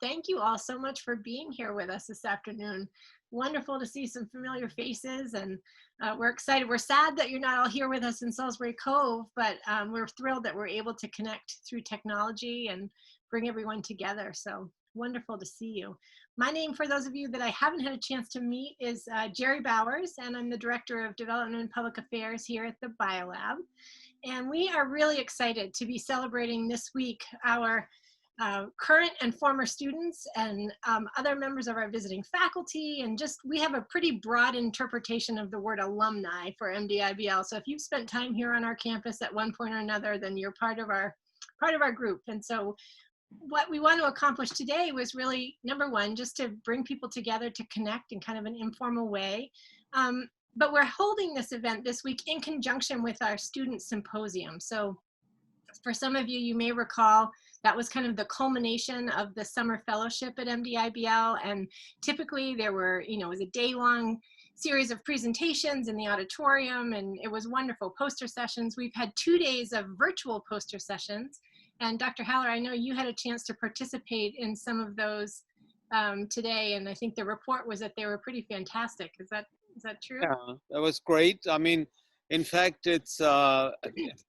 Thank you all so much for being here with us this afternoon. Wonderful to see some familiar faces, and we're excited. We're sad that you're not all here with us in Salisbury Cove, but we're thrilled that we're able to connect through technology and bring everyone together. So wonderful to see you. My name, for those of you that I haven't had a chance to meet, is Jerry Bowers, and I'm the Director of Development and Public Affairs here at the BioLab. And we are really excited to be celebrating this week our current and former students and other members of our visiting faculty, and just we have a pretty broad interpretation of the word alumni for MDIBL. So if you've spent time here on our campus at one point or another, then you're part of our group. And so what we want to accomplish today was really, number one, just to bring people together to connect in kind of an informal way. But we're holding this event this week in conjunction with our student symposium. So for some of you, you may recall that was kind of the culmination of the summer fellowship at MDIBL. And typically there were, it was a day-long series of presentations in the auditorium, and it was wonderful. Poster sessions. We've had 2 days of virtual poster sessions. And Dr. Haller, I know you had a chance to participate in some of those today, and I think the report was that they were pretty fantastic. Is that true? Yeah, that was great. I mean, in fact, it's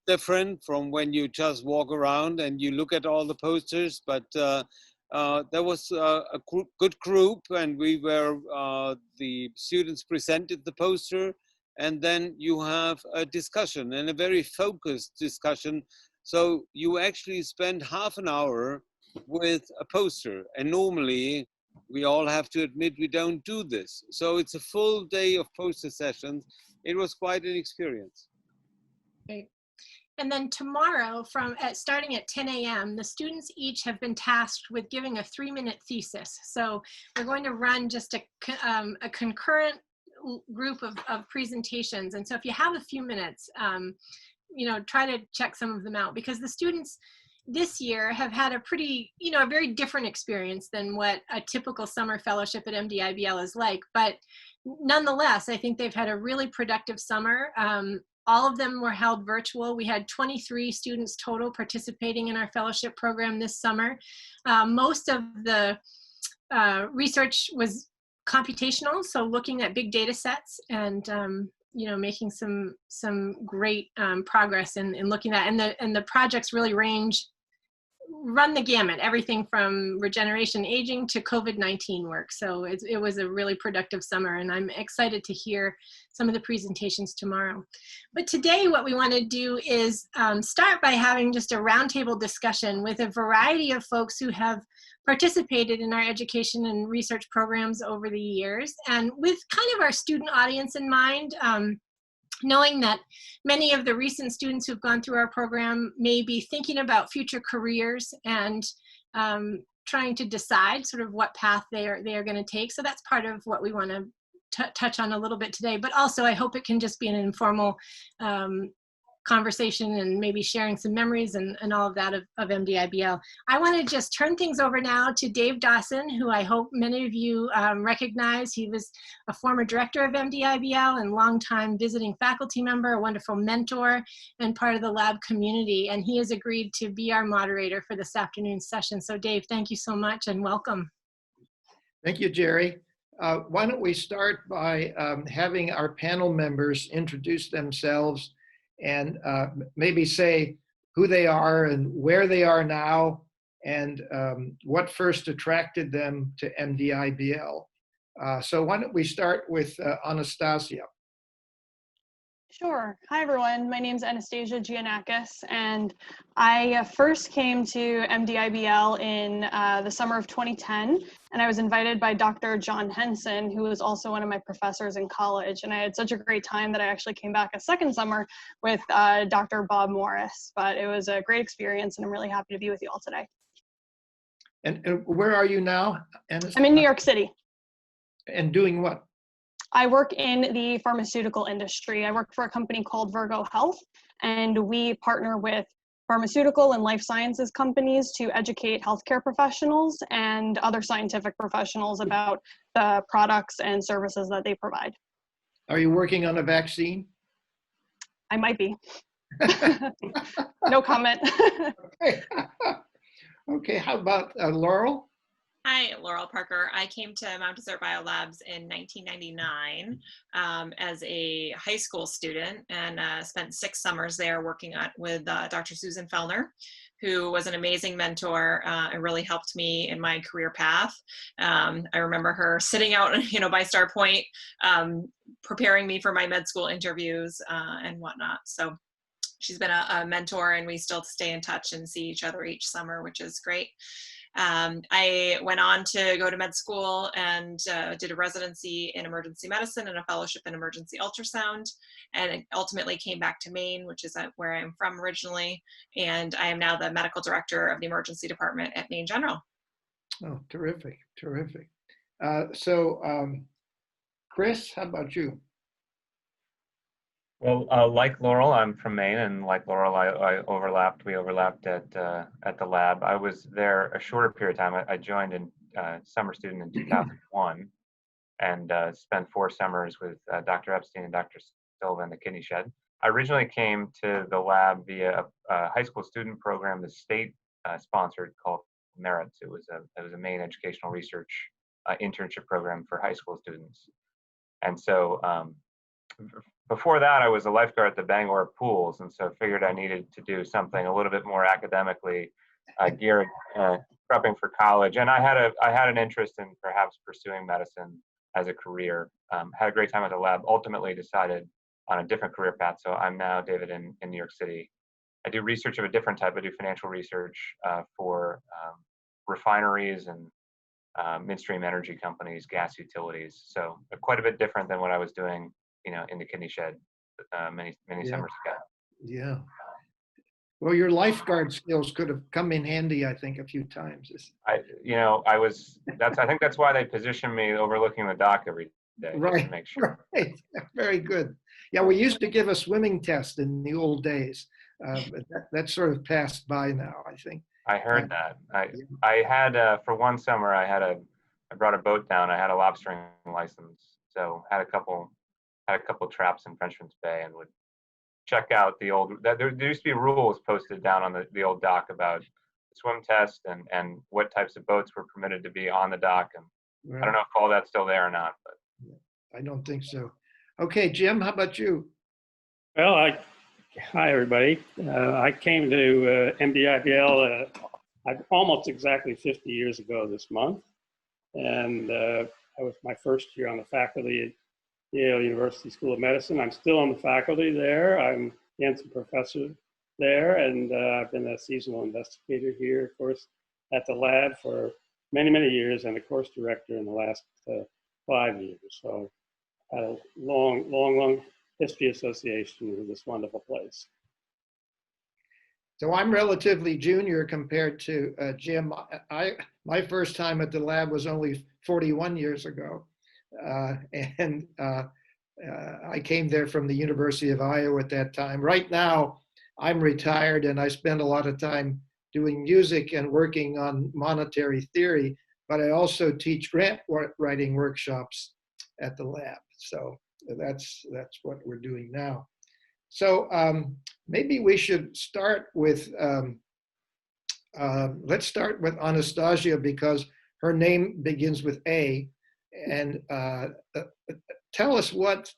different from when you just walk around and you look at all the posters, but there was a good group, and the students presented the poster, and then you have a discussion, and a very focused discussion. So you actually spend half an hour with a poster, and normally we all have to admit we don't do this. So it's a full day of poster sessions. It was quite an experience. Great. And then tomorrow, starting at 10 a.m., the students each have been tasked with giving a 3-minute thesis. So we're going to run just a concurrent group of presentations. And so if you have a few minutes, try to check some of them out, because the students this year have had a pretty, a very different experience than what a typical summer fellowship at MDIBL is like. But nonetheless, I think they've had a really productive summer. All of them were held virtual. We had 23 students total participating in our fellowship program this summer. Most of the research was computational, so looking at big data sets and making some great progress in looking at, and the projects really run the gamut, everything from regeneration aging to COVID-19 work. So it was a really productive summer, and I'm excited to hear some of the presentations tomorrow. But today what we want to do is start by having just a roundtable discussion with a variety of folks who have participated in our education and research programs over the years, and with kind of our student audience in mind, knowing that many of the recent students who've gone through our program may be thinking about future careers and trying to decide sort of what path they are going to take. So that's part of what we want to touch on a little bit today, but also I hope it can just be an informal conversation and maybe sharing some memories and all of that of MDIBL. I want to just turn things over now to Dave Dawson, who I hope many of you recognize. He was a former director of MDIBL and longtime visiting faculty member, a wonderful mentor, and part of the lab community. And he has agreed to be our moderator for this afternoon's session. So Dave, thank you so much and welcome. Thank you, Jerry. Why don't we start by having our panel members introduce themselves and maybe say who they are and where they are now, and what first attracted them to MDIBL. So why don't we start with Anastasia? Sure. Hi, everyone. My name is Anastasia Giannakis, and I first came to MDIBL in the summer of 2010, and I was invited by Dr. John Henson, who was also one of my professors in college, and I had such a great time that I actually came back a second summer with Dr. Bob Morris, but it was a great experience, and I'm really happy to be with you all today. And where are you now, Anastasia? I'm in New York City. And doing what? I work in the pharmaceutical industry. I work for a company called Virgo Health, and we partner with pharmaceutical and life sciences companies to educate healthcare professionals and other scientific professionals about the products and services that they provide. Are you working on a vaccine? I might be. No comment. Okay. Okay, how about Laurel? Hi, Laurel Parker. I came to Mount Desert Biolabs in 1999 as a high school student and spent 6 summers there working with Dr. Susan Fellner, who was an amazing mentor and really helped me in my career path. I remember her sitting out, by Star Point, preparing me for my med school interviews and whatnot. So she's been a mentor, and we still stay in touch and see each other each summer, which is great. I went on to go to med school and did a residency in emergency medicine and a fellowship in emergency ultrasound, and ultimately came back to Maine, which is where I'm from originally, and I am now the medical director of the emergency department at Maine General. Oh, terrific, terrific. Chris, how about you? Well, like Laurel, I'm from Maine, and like Laurel, we overlapped at the lab. I was there a shorter period of time. I joined in summer student in 2001, and spent 4 summers with Dr. Epstein and Dr. Silva in the kidney shed. I originally came to the lab via a high school student program the state sponsored called Merits. It was a Maine educational research internship program for high school students, and so. Before that, I was a lifeguard at the Bangor pools, and so figured I needed to do something a little bit more academically geared, prepping for college. And I had an interest in perhaps pursuing medicine as a career. Had a great time at the lab. Ultimately, decided on a different career path. So I'm now, David, in New York City. I do research of a different type. I do financial research for refineries and midstream energy companies, gas utilities. So quite a bit different than what I was doing, in the kidney shed many summers ago. Yeah. Well, your lifeguard skills could have come in handy, I think, a few times. I think that's why they positioned me overlooking the dock every day, Right. just to make sure. Right. Very good. Yeah, we used to give a swimming test in the old days, but that sort of passed by now, I think. I heard that. I had for one summer I brought a boat down. I had a lobstering license, so had a couple traps in Frenchman's Bay, and would check out the old. There used to be rules posted down on the old dock about the swim test and what types of boats were permitted to be on the dock. And Right. I don't know if all that's still there or not, but I don't think so. Okay, Jim, how about you? Well, hi everybody. I came to MDIBL almost exactly 50 years ago this month, and that was my first year on the faculty at Yale University School of Medicine. I'm still on the faculty there. I'm Jensen professor there, and I've been a seasonal investigator here, of course, at the lab for many, many years, and the course director in the last 5 years. So I had a long history association with this wonderful place. So I'm relatively junior compared to Jim. My first time at the lab was only 41 years ago. And I came there from the University of Iowa at that time. Right now, I'm retired, and I spend a lot of time doing music and working on monetary theory, but I also teach grant writing workshops at the lab. So that's what we're doing now. So maybe we should start with, let's start with Anastasia, because her name begins with A. And tell us what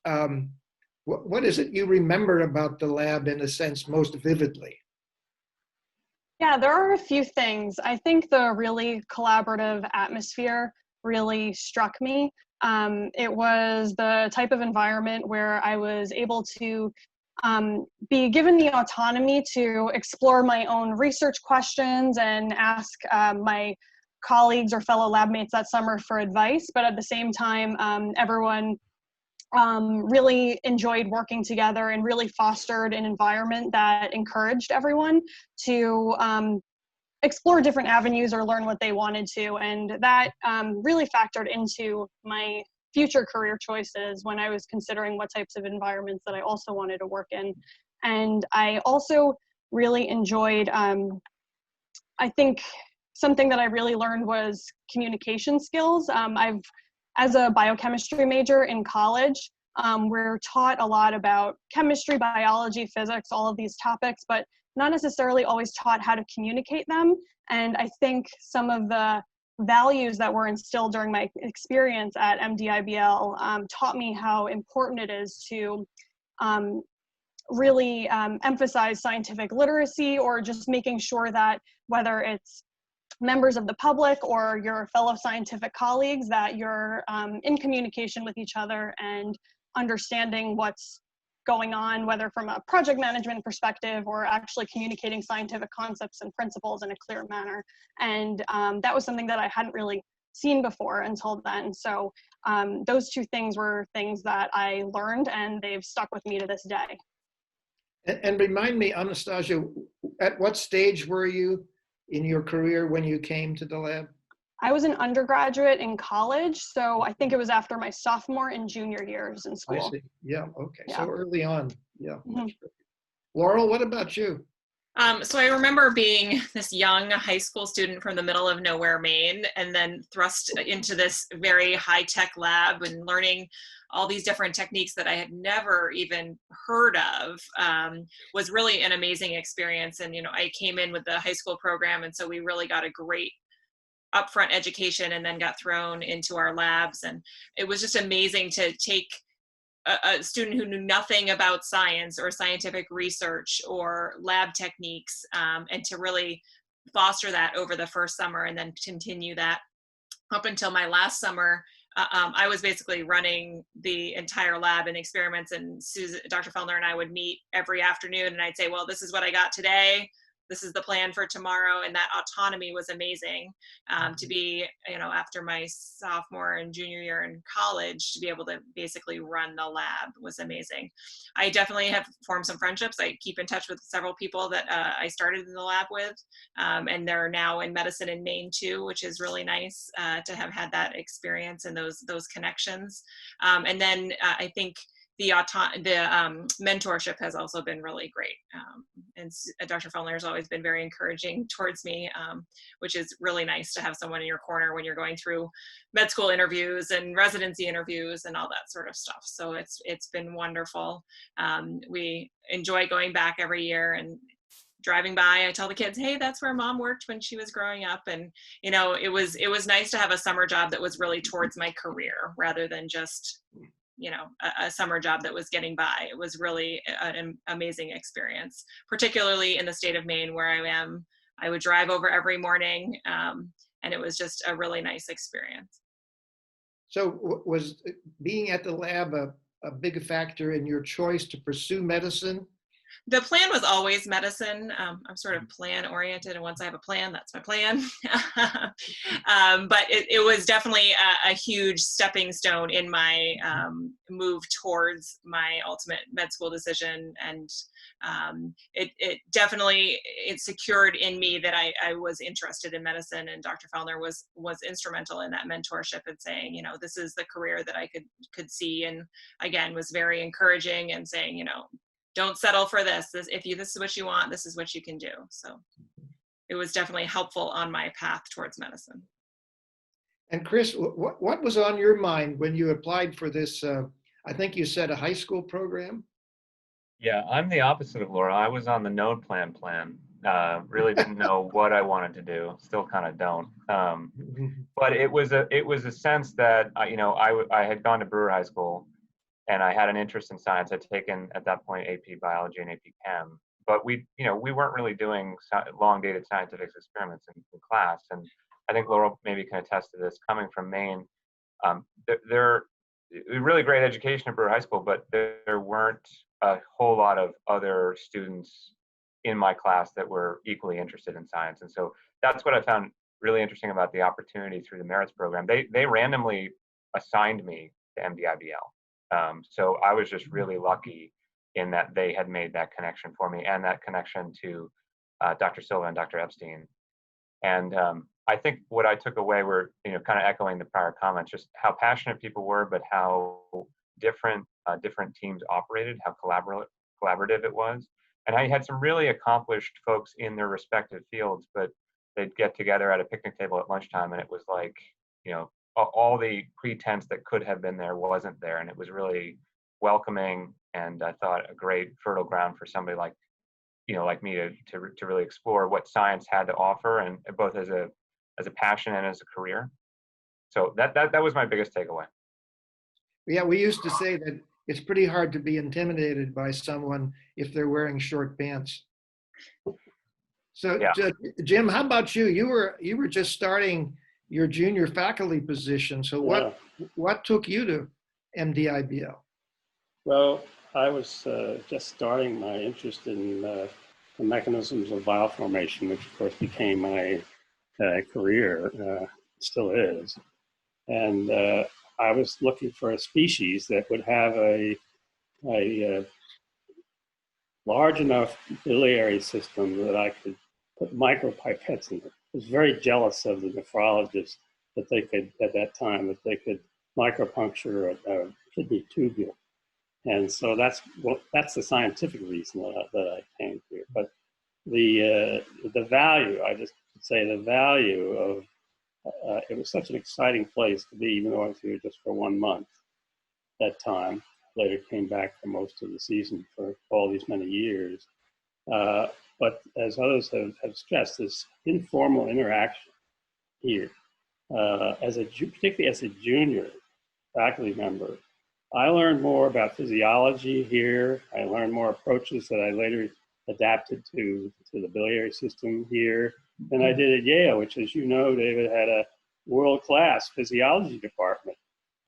is it you remember about the lab, in a sense, most vividly? Yeah, there are a few things. I think the really collaborative atmosphere really struck me. It was the type of environment where I was able to be given the autonomy to explore my own research questions and ask my colleagues or fellow lab mates that summer for advice, but at the same time, everyone really enjoyed working together and really fostered an environment that encouraged everyone to explore different avenues or learn what they wanted to. And that really factored into my future career choices when I was considering what types of environments that I also wanted to work in. And I also really enjoyed, I think something that I really learned was communication skills. As a biochemistry major in college, we're taught a lot about chemistry, biology, physics, all of these topics, but not necessarily always taught how to communicate them. And I think some of the values that were instilled during my experience at MDIBL taught me how important it is to really emphasize scientific literacy, or just making sure that whether it's members of the public or your fellow scientific colleagues, that you're in communication with each other and understanding what's going on, whether from a project management perspective or actually communicating scientific concepts and principles in a clear manner. And that was something that I hadn't really seen before until then. So those two things were things that I learned, and they've stuck with me to this day. And remind me, Anastasia, at what stage were you in your career when you came to the lab? I was an undergraduate in college, so I think it was after my sophomore and junior years in school. I see. Yeah, okay. Yeah. So early on. Yeah. Mhm. Laurel, what about you? So I remember being this young high school student from the middle of nowhere, Maine, and then thrust into this very high-tech lab and learning all these different techniques that I had never even heard of. Was really an amazing experience. And, you know, I came in with the high school program, and so we really got a great upfront education and then got thrown into our labs. And it was just amazing to take a student who knew nothing about science or scientific research or lab techniques, and to really foster that over the first summer and then continue that up until my last summer. I was basically running the entire lab and experiments, and Dr. Fellner and I would meet every afternoon, and I'd say, well, this is what I got today. This is the plan for tomorrow. And that autonomy was amazing, to be, you know, after my sophomore and junior year in college, to be able to basically run the lab was amazing. I definitely have formed some friendships. I keep in touch with several people that I started in the lab with, and they're now in medicine in Maine too, which is really nice to have had that experience and those connections. And then I think the mentorship has also been really great. And Dr. Fellner has always been very encouraging towards me, which is really nice to have someone in your corner when you're going through med school interviews and residency interviews and all that sort of stuff. So it's been wonderful. We enjoy going back every year and driving by. I tell the kids, hey, that's where mom worked when she was growing up. And, you know, it was nice to have a summer job that was really towards my career rather than just, you know, a summer job that was getting by. It was really an amazing experience, particularly in the state of Maine where I am. I would drive over every morning, and it was just a really nice experience. So was being at the lab a big factor in your choice to pursue medicine? The plan was always medicine. I'm sort of plan oriented, and once I have a plan, that's my plan. But it was definitely a huge stepping stone in my move towards my ultimate med school decision. And it definitely secured in me that I was interested in medicine, and Dr. Fellner was instrumental in that mentorship and saying, you know, this is the career that I could see. And again, was very encouraging and saying, you know, don't settle for this. This is what you want, this is what you can do. So it was definitely helpful on my path towards medicine. And Chris, what was on your mind when you applied for this, I think you said a high school program? Yeah, I'm the opposite of Laura. I was on the no plan. Really didn't know what I wanted to do. Still kind of don't. But it was a sense that I had gone to Brewer High School, and I had an interest in science. I'd taken at that point AP Biology and AP Chem, but we weren't really doing long-dated scientific experiments in class. And I think Laura maybe can attest to this. Coming from Maine, there really great education at Brewer High School, but there weren't a whole lot of other students in my class that were equally interested in science. And so that's what I found really interesting about the opportunity through the merits program. They randomly assigned me to MDIBL. So I was just really lucky in that they had made that connection for me, and that connection to Dr. Silva and Dr. Epstein. And I think what I took away were, kind of echoing the prior comments, just how passionate people were, but how different teams operated, how collaborative it was. And I had some really accomplished folks in their respective fields, but they'd get together at a picnic table at lunchtime, and it was like, all the pretense that could have been there wasn't there. And it was really welcoming, and I thought a great fertile ground for somebody like me to really explore what science had to offer, and both as a as a passion and as a career. So that was my biggest takeaway. Yeah, we used to say that it's pretty hard to be intimidated by someone if they're wearing short pants. So, Yeah. Jim, how about you? You were just starting your junior faculty position. So what took you to MDIBL? Well, I was just starting my interest in the mechanisms of bioformation, which of course became my career, still is. And I was looking for a species that would have a large enough biliary system that I could put micropipettes in it. I was very jealous of the nephrologists that they could, at that time, that they could micropuncture a kidney tubule. And so that's the scientific reason that I came here. But the value, I just would say the value of, it was such an exciting place to be, even though I was here just for 1 month that time. Later came back for most of the season for all these many years. But as others have stressed, this informal interaction here, particularly as a junior faculty member, I learned more about physiology here. I learned more approaches that I later adapted to the biliary system here than I did at Yale, which, as you know, David, had a world-class physiology department.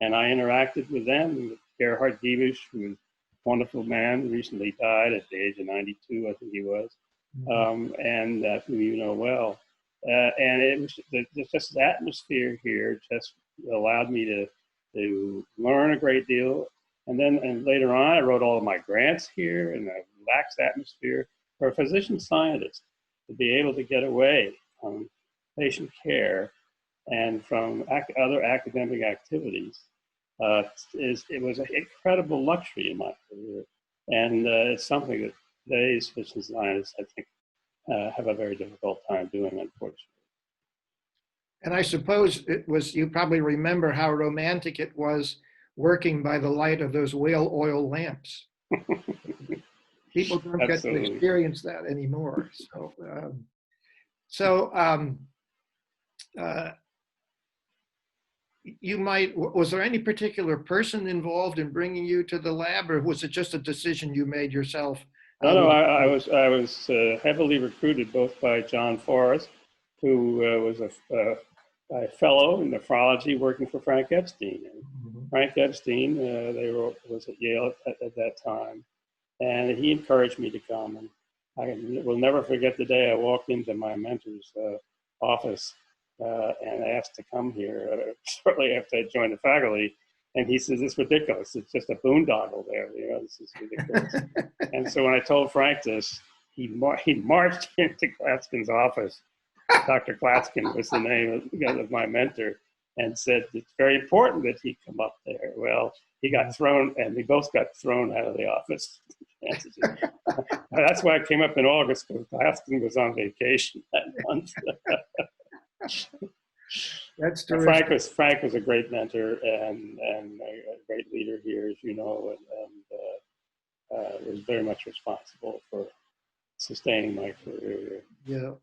And I interacted with them, with Gerhard Giebisch, who was a wonderful man, recently died at the age of 92, I think he was, and who you know well. And it was just the atmosphere here just allowed me to learn a great deal. And later on, I wrote all of my grants here in a relaxed atmosphere for a physician scientist to be able to get away from patient care and from other academic activities. It was an incredible luxury in my career. And it's something that today's physician scientists, I think, have a very difficult time doing, unfortunately. And I suppose you probably remember how romantic it was working by the light of those whale oil lamps. People don't get to experience that anymore. Was there any particular person involved in bringing you to the lab, or was it just a decision you made yourself? No, I was heavily recruited both by John Forrest, who was a fellow in nephrology working for Frank Epstein. And Frank Epstein, was at Yale at that time, and he encouraged me to come. And I will never forget the day I walked into my mentor's office and asked to come here shortly after I joined the faculty. And he says, "It's ridiculous. It's just a boondoggle there. You know, this is ridiculous." And so when I told Frank this, he marched into Klatskin's office. Dr. Klatskin was the name of my mentor, and said it's very important that he come up there. Well, he got thrown, and we both got thrown out of the office. That's why I came up in August, because Klatskin was on vacation that month. That's terrific. Frank was a great mentor and a great leader here, as you know, and was very much responsible for sustaining my career. Yeah.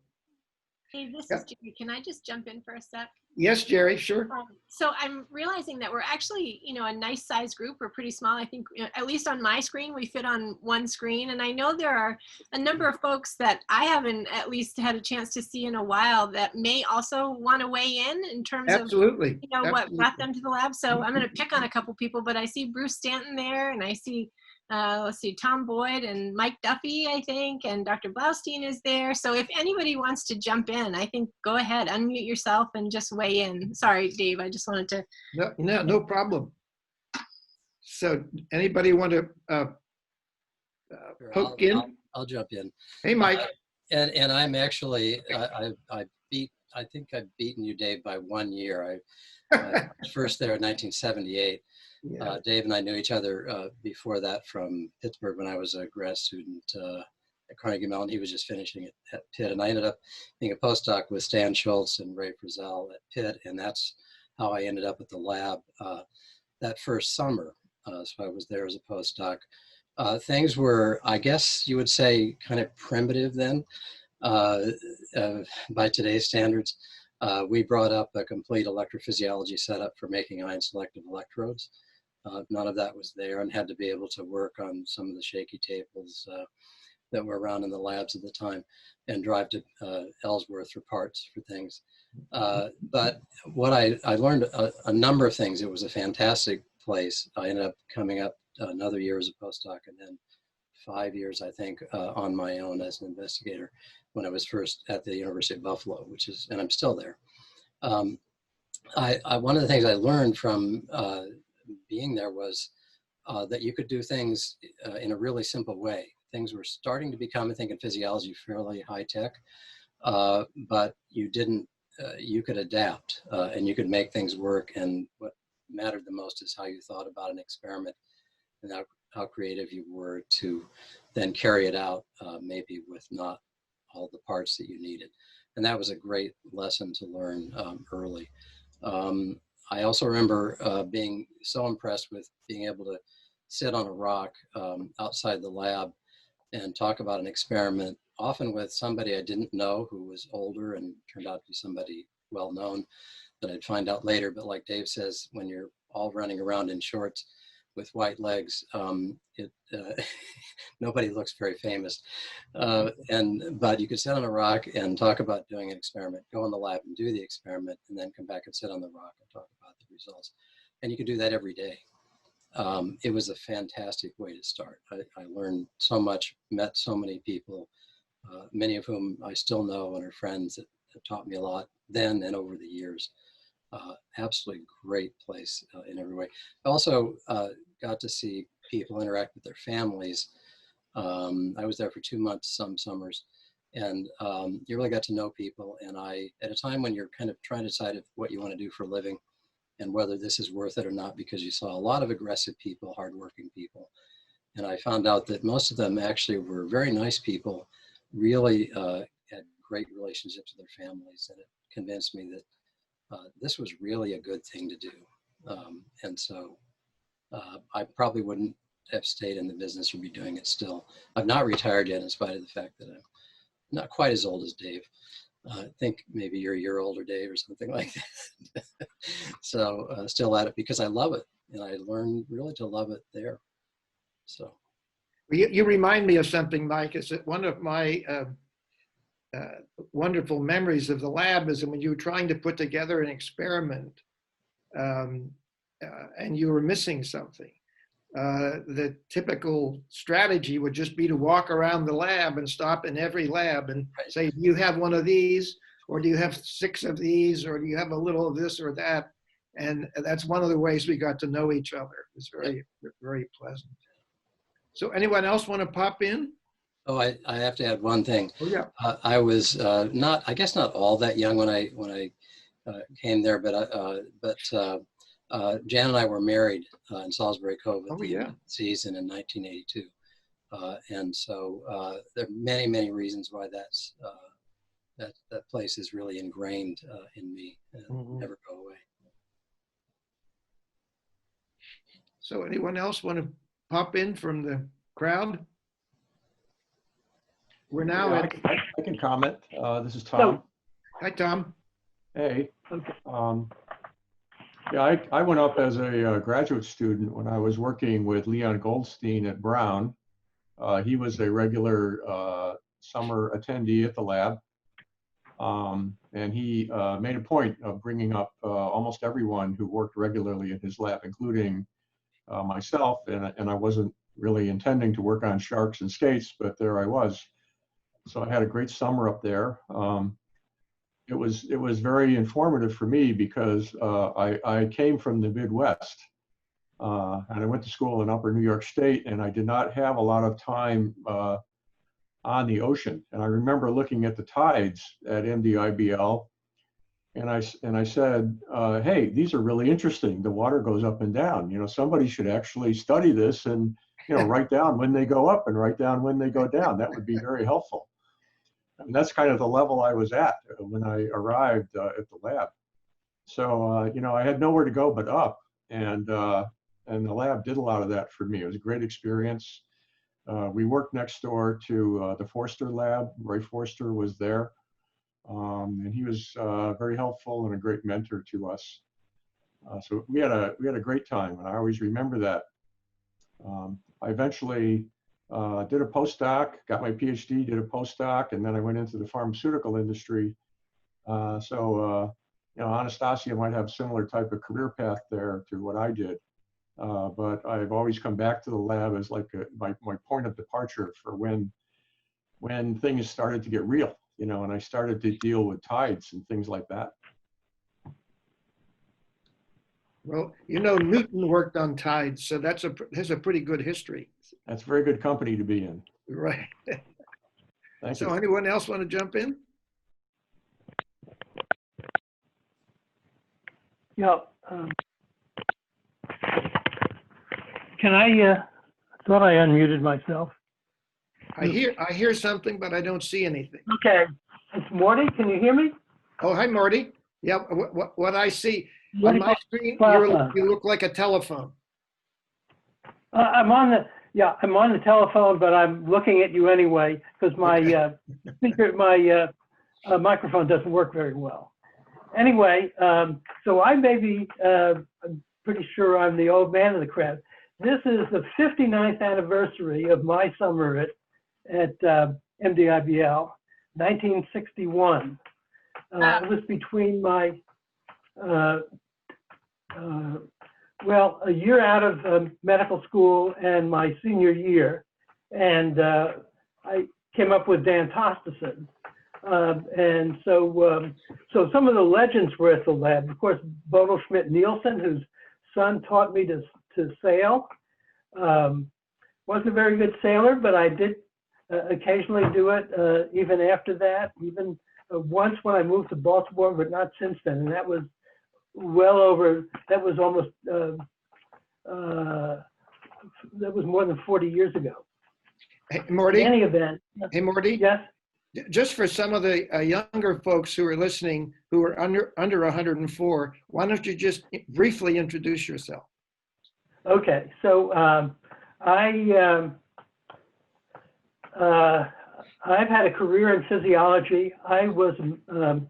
Hey, this is Jerry. Can I just jump in for a sec? Yes, Jerry, sure. So I'm realizing that we're actually, a nice size group. We're pretty small. I think, at least on my screen, we fit on one screen. And I know there are a number of folks that I haven't at least had a chance to see in a while that may also want to weigh in terms Absolutely. of, what brought them to the lab. So I'm going to pick on a couple people, but I see Bruce Stanton there, and I see Tom Boyd and Mike Duffy, I think, and Dr. Blaustein is there. So if anybody wants to jump in, I think go ahead, unmute yourself and just weigh in. Sorry, Dave, I just wanted to. No problem. So anybody want to poke in? I'll jump in. Hey, Mike. And I'm actually, I think I've beaten you, Dave, by 1 year. I was first there in 1978. Yeah. Dave and I knew each other before that from Pittsburgh when I was a grad student at Carnegie Mellon. He was just finishing at Pitt, and I ended up being a postdoc with Stan Schultz and Ray Frizzell at Pitt, and that's how I ended up at the lab that first summer. So I was there as a postdoc. Things were, I guess you would say, kind of primitive then by today's standards. We brought up a complete electrophysiology setup for making ion selective electrodes. None of that was there, and had to be able to work on some of the shaky tables that were around in the labs at the time, and drive to Ellsworth for parts for things. But what I learned a number of things. It was a fantastic place. I ended up coming up another year as a postdoc, and then 5 years, I think, on my own as an investigator when I was first at the University of Buffalo, and I'm still there. One of the things I learned from being there was that you could do things in a really simple way. Things were starting to become, I think, in physiology, fairly high tech, but you could adapt and you could make things work. And what mattered the most is how you thought about an experiment and how creative you were to then carry it out, maybe with not all the parts that you needed. And that was a great lesson to learn early. I also remember being so impressed with being able to sit on a rock outside the lab and talk about an experiment, often with somebody I didn't know who was older and turned out to be somebody well known that I'd find out later. But like Dave says, when you're all running around in shorts with white legs, nobody looks very famous. But you could sit on a rock and talk about doing an experiment, go in the lab and do the experiment, and then come back and sit on the rock and talk about the results. And you could do that every day. It was a fantastic way to start. I learned so much, met so many people, many of whom I still know and are friends that have taught me a lot then and over the years. Absolutely great place in every way. I also got to see people interact with their families. I was there for 2 months, some summers, and you really got to know people. And at a time when you're kind of trying to decide what you want to do for a living and whether this is worth it or not, because you saw a lot of aggressive people, hardworking people. And I found out that most of them actually were very nice people, really had great relationships with their families. And it convinced me that this was really a good thing to do. And so I probably wouldn't have stayed in the business or be doing it still. I've not retired yet, in spite of the fact that I'm not quite as old as Dave. I think maybe you're a year older, Dave, or something like that. So still at it because I love it. And I learned really to love it there. So. You remind me of something, Mike, is that one of my wonderful memories of the lab is when you were trying to put together an experiment and you were missing something. The typical strategy would just be to walk around the lab and stop in every lab and say, do you have one of these? Or do you have 6 of these? Or do you have a little of this or that? And that's one of the ways we got to know each other. It was very, very pleasant. So anyone else want to pop in? Oh, I have to add one thing. Oh, yeah. I was I guess not all that young when I came there, but Jan and I were married in Salisbury Cove at the season in 1982. And so there are many, many reasons why that place is really ingrained in me and never go away. So anyone else want to pop in from the crowd? We're now I can comment. This is Tom. Hi, Tom. Hey. Yeah, I went up as a graduate student when I was working with Leon Goldstein at Brown. He was a regular summer attendee at the lab. And he made a point of bringing up almost everyone who worked regularly in his lab, including myself. And I wasn't really intending to work on sharks and skates, but there I was. So I had a great summer up there. It was very informative for me because I came from the Midwest and I went to school in Upper New York State, and I did not have a lot of time on the ocean. And I remember looking at the tides at MDIBL, and I said, hey, these are really interesting. The water goes up and down. You know, somebody should actually study this and, you know, write down when they go up and write down when they go down. That would be very helpful. And that's kind of the level I was at when I arrived at the lab. So, you know, I had nowhere to go but up, and the lab did a lot of that for me. It was a great experience. We worked next door to the Forster lab. Ray Forster was there. And he was very helpful and a great mentor to us. So we had a great time, and I always remember that. I eventually did a postdoc, got my PhD, did a postdoc, and then I went into the pharmaceutical industry. You know, Anastasia might have a similar type of career path there to what I did. But I've always come back to the lab as like my point of departure for when things started to get real, you know, and I started to deal with tides and things like that. Well, you know, Newton worked on tides, so has a pretty good history. That's very good company to be in. Right. Thank So you. anyone else want to jump in? Yeah. Can I, thought I unmuted myself. I hear something, but I don't see anything. Okay. It's Morty. Can you hear me? Oh, hi, Marty. Yeah, what I see on my screen, you look like a telephone. I'm on the telephone, but I'm looking at you anyway because my microphone doesn't work very well. Anyway, so I may be, I'm pretty sure I'm the old man of the crowd. This is the 59th anniversary of my summer at MDIBL, 1961. It was between my, well, a year out of medical school and my senior year. And I came up with Dan Tostison. And so some of the legends were at the lab. Of course, Bodil Schmidt-Nielsen, whose son taught me to sail. Wasn't a very good sailor, but I did occasionally do it even after that, even once when I moved to Baltimore, but not since then. And that was well over, that was almost, that was more than 40 years ago. Hey, Morty. In any event. Hey, Morty. Yes. Just for some of the younger folks who are listening, who are under 104, why don't you just briefly introduce yourself? Okay, so I've had a career in physiology. I was, as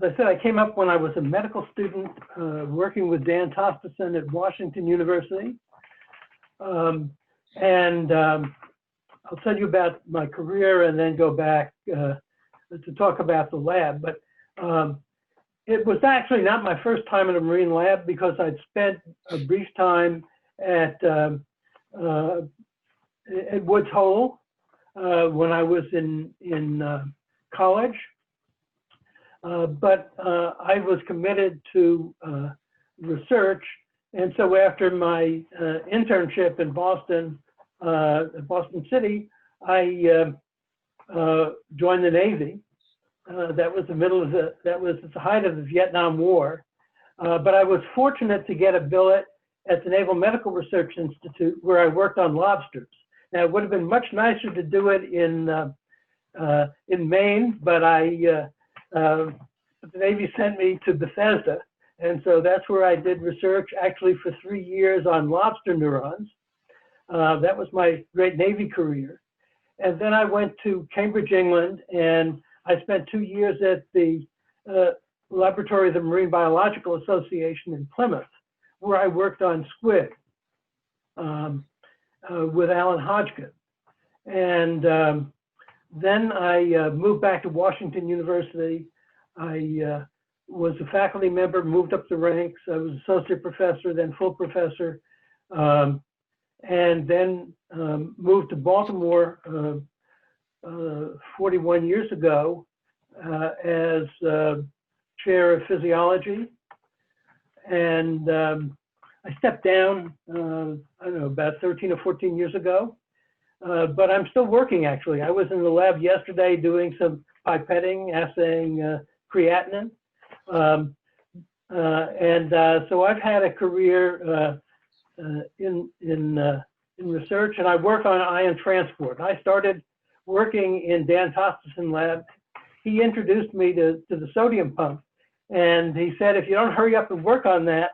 I said, I came up when I was a medical student working with Dan Tostison at Washington University. I'll tell you about my career and then go back to talk about the lab. But it was actually not my first time in a marine lab because I'd spent a brief time at Woods Hole when I was in college. But I was committed to research. And so after my internship in Boston, Boston City, I joined the Navy. That was the height of the Vietnam War. But I was fortunate to get a billet at the Naval Medical Research Institute where I worked on lobsters. Now, it would have been much nicer to do it in Maine, but the Navy sent me to Bethesda. And so that's where I did research actually for 3 years on lobster neurons. That was my great Navy career. And then I went to Cambridge, England, and I spent 2 years at the Laboratory of the Marine Biological Association in Plymouth, where I worked on squid with Alan Hodgkin. And then I moved back to Washington University. I was a faculty member, moved up the ranks. I was associate professor, then full professor, and then moved to Baltimore 41 years ago as chair of physiology. And I stepped down, I don't know, about 13 or 14 years ago. But I'm still working, actually. I was in the lab yesterday doing some pipetting, assaying creatinine. So I've had a career in research, and I work on ion transport. I started working in Dan Tostison lab. He introduced me to the sodium pump, and he said, if you don't hurry up and work on that,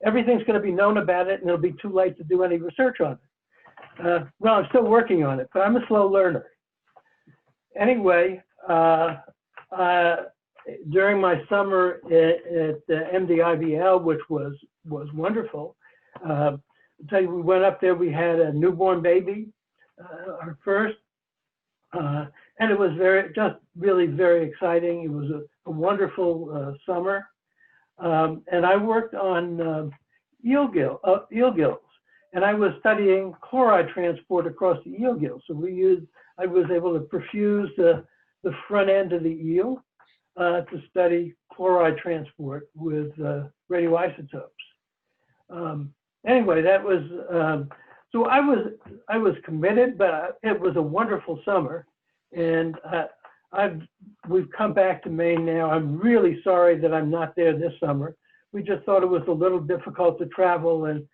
everything's going to be known about it, and it'll be too late to do any research on it. Well, I'm still working on it, but I'm a slow learner. Anyway, during my summer at MDIBL, which was wonderful. I'll tell you, we went up there, we had a newborn baby, our first, and it was really very exciting. It was a wonderful summer. And I worked on eel gills, and I was studying chloride transport across the eel gill. So I was able to perfuse the front end of the eel to study chloride transport with radioisotopes. Anyway, that was, so I was committed, but it was a wonderful summer. And we've come back to Maine now. I'm really sorry that I'm not there this summer. We just thought it was a little difficult to travel and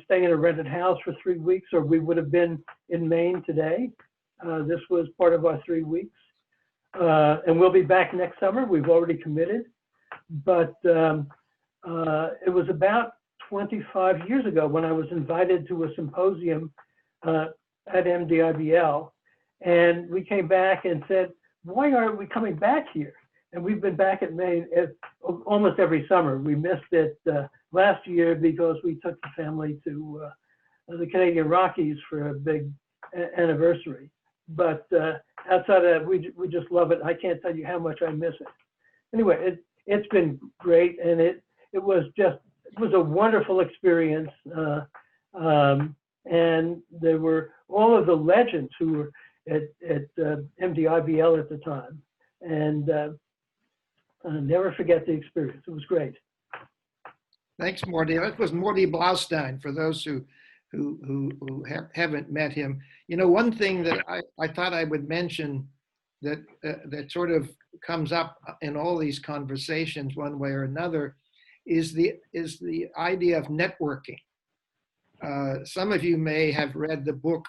stay in a rented house for 3 weeks, or we would have been in Maine today. This was part of our 3 weeks. And we'll be back next summer. We've already committed. But it was about 25 years ago when I was invited to a symposium at MDIBL. And we came back and said, why aren't we coming back here? And we've been back at Maine almost every summer. We missed it last year because we took the family to the Canadian Rockies for a big anniversary. But outside of that, we just love it. I can't tell you how much I miss it. Anyway, it's been great, and it was a wonderful experience. And there were all of the legends who were at MDIBL at the time, and I'll never forget the experience. It was great. Thanks, Morty. That was Morty Blaustein, for those who haven't met him. You know, one thing that I thought I would mention that sort of comes up in all these conversations one way or another is the idea of networking. Some of you may have read the book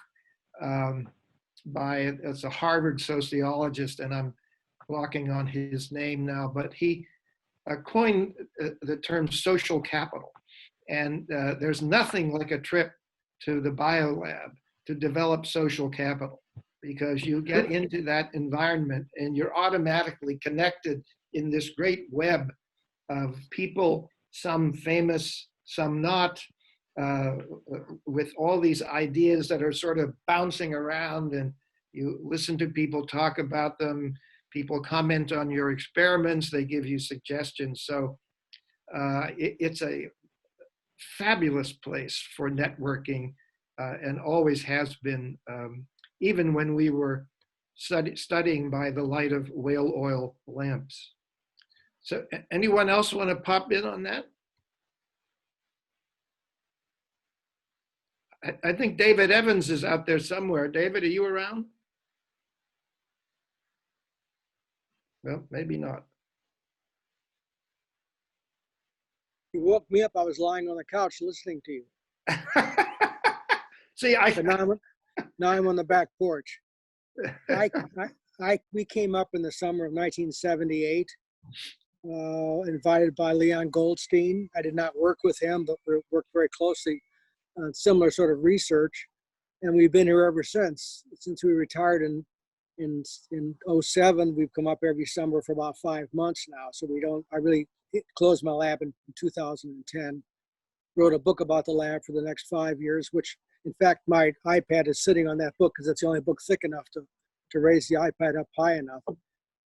it's a Harvard sociologist, and I'm blocking on his name now, but he coined the term social capital. And there's nothing like a trip to the biolab to develop social capital, because you get into that environment and you're automatically connected in this great web of people, some famous, some not, with all these ideas that are sort of bouncing around, and you listen to people talk about them. People comment on your experiments, they give you suggestions. So it's a fabulous place for networking, and always has been, even when we were studying by the light of whale oil lamps. So anyone else want to pop in on that? I think David Evans is out there somewhere. David, are you around? Well, maybe not. You woke me up. I was lying on the couch listening to you. See, now I'm on the back porch. We came up in the summer of 1978, invited by Leon Goldstein. I did not work with him, but we worked very closely on similar sort of research, and we've been here ever since. Since we retired in 07, we've come up every summer for about 5 months now. So I really closed my lab in 2010, wrote a book about the lab for the next 5 years, which in fact, my iPad is sitting on that book because it's the only book thick enough to raise the iPad up high enough.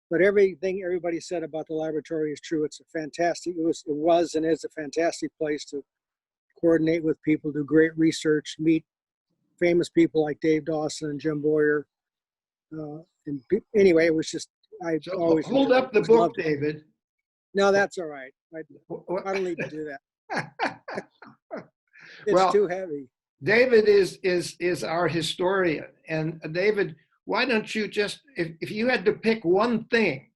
But everything everybody said about the laboratory is true. It's a fantastic, it was and is a fantastic place to coordinate with people, do great research, meet famous people like Dave Dawson and Jim Boyer. Anyway, it was just, always hold up the book, David. No, that's all right. I don't need to do that. It's too heavy. David is our historian, and David, why don't you just, if you had to pick one thing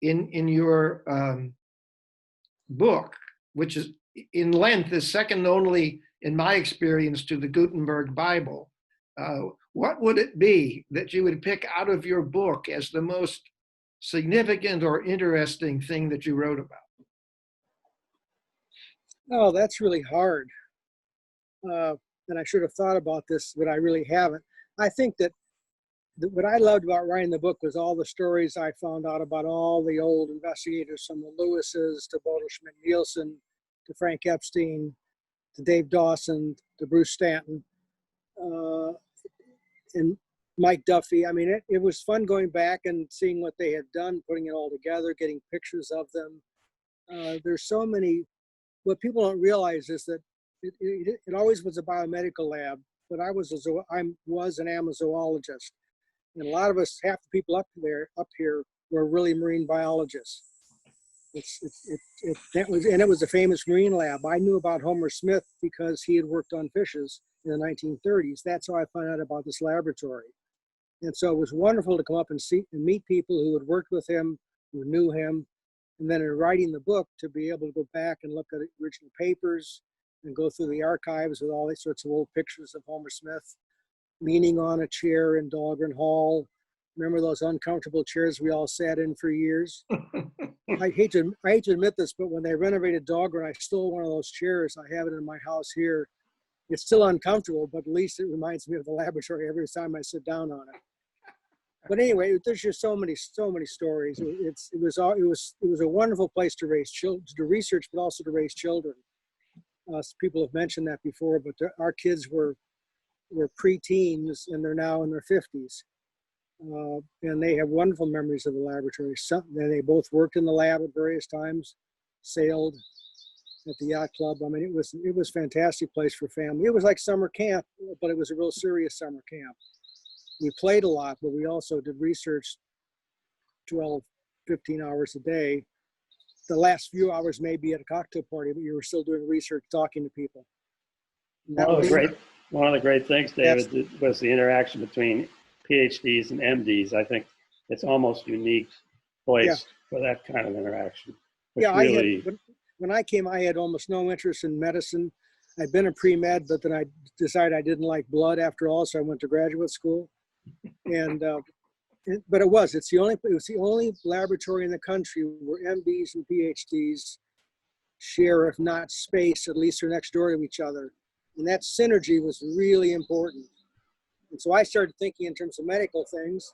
in your book, which is in length is second only in my experience to the Gutenberg Bible, what would it be that you would pick out of your book as the most significant or interesting thing that you wrote about? Oh, that's really hard. And I should have thought about this, but I really haven't. I think that what I loved about writing the book was all the stories I found out about all the old investigators, from the Lewises to Bodo Schmidt-Nielsen to Frank Epstein to Dave Dawson to Bruce Stanton and Mike Duffy. I mean, it was fun going back and seeing what they had done, putting it all together, getting pictures of them. There's so many. What people don't realize is that it always was a biomedical lab, but I was and am a zoologist. And a lot of us, half the people up here, were really marine biologists. It was a famous marine lab. I knew about Homer Smith because he had worked on fishes in the 1930s. That's how I found out about this laboratory. And so it was wonderful to come up and meet people who had worked with him, who knew him, and then in writing the book to be able to go back and look at original papers and go through the archives with all these sorts of old pictures of Homer Smith leaning on a chair in Dahlgren Hall. Remember those uncomfortable chairs we all sat in for years? I hate to admit this, but when they renovated Dahlgren, I stole one of those chairs. I have it in my house here. It's still uncomfortable, but at least it reminds me of the laboratory every time I sit down on it. But anyway, there's just so many stories. It was a wonderful place to raise children, to do research, but also to raise children. People have mentioned that before, but our kids were pre-teens and they're now in their 50s. And they have wonderful memories of the laboratory. They both worked in the lab at various times, sailed at the yacht club. I mean, it was a fantastic place for family. It was like summer camp, but it was a real serious summer camp. We played a lot, but we also did research 12, 15 hours a day. The last few hours may be at a cocktail party, but you were still doing research, talking to people. One of the great things, David, was the interaction between PhDs and MDs. I think it's almost unique place for that kind of interaction. When I came, I had almost no interest in medicine. I'd been a pre-med, but then I decided I didn't like blood after all, so I went to graduate school. And but it was the only laboratory in the country where MDs and PhDs share, if not space, at least they're next door to each other. And that synergy was really important. And so I started thinking in terms of medical things,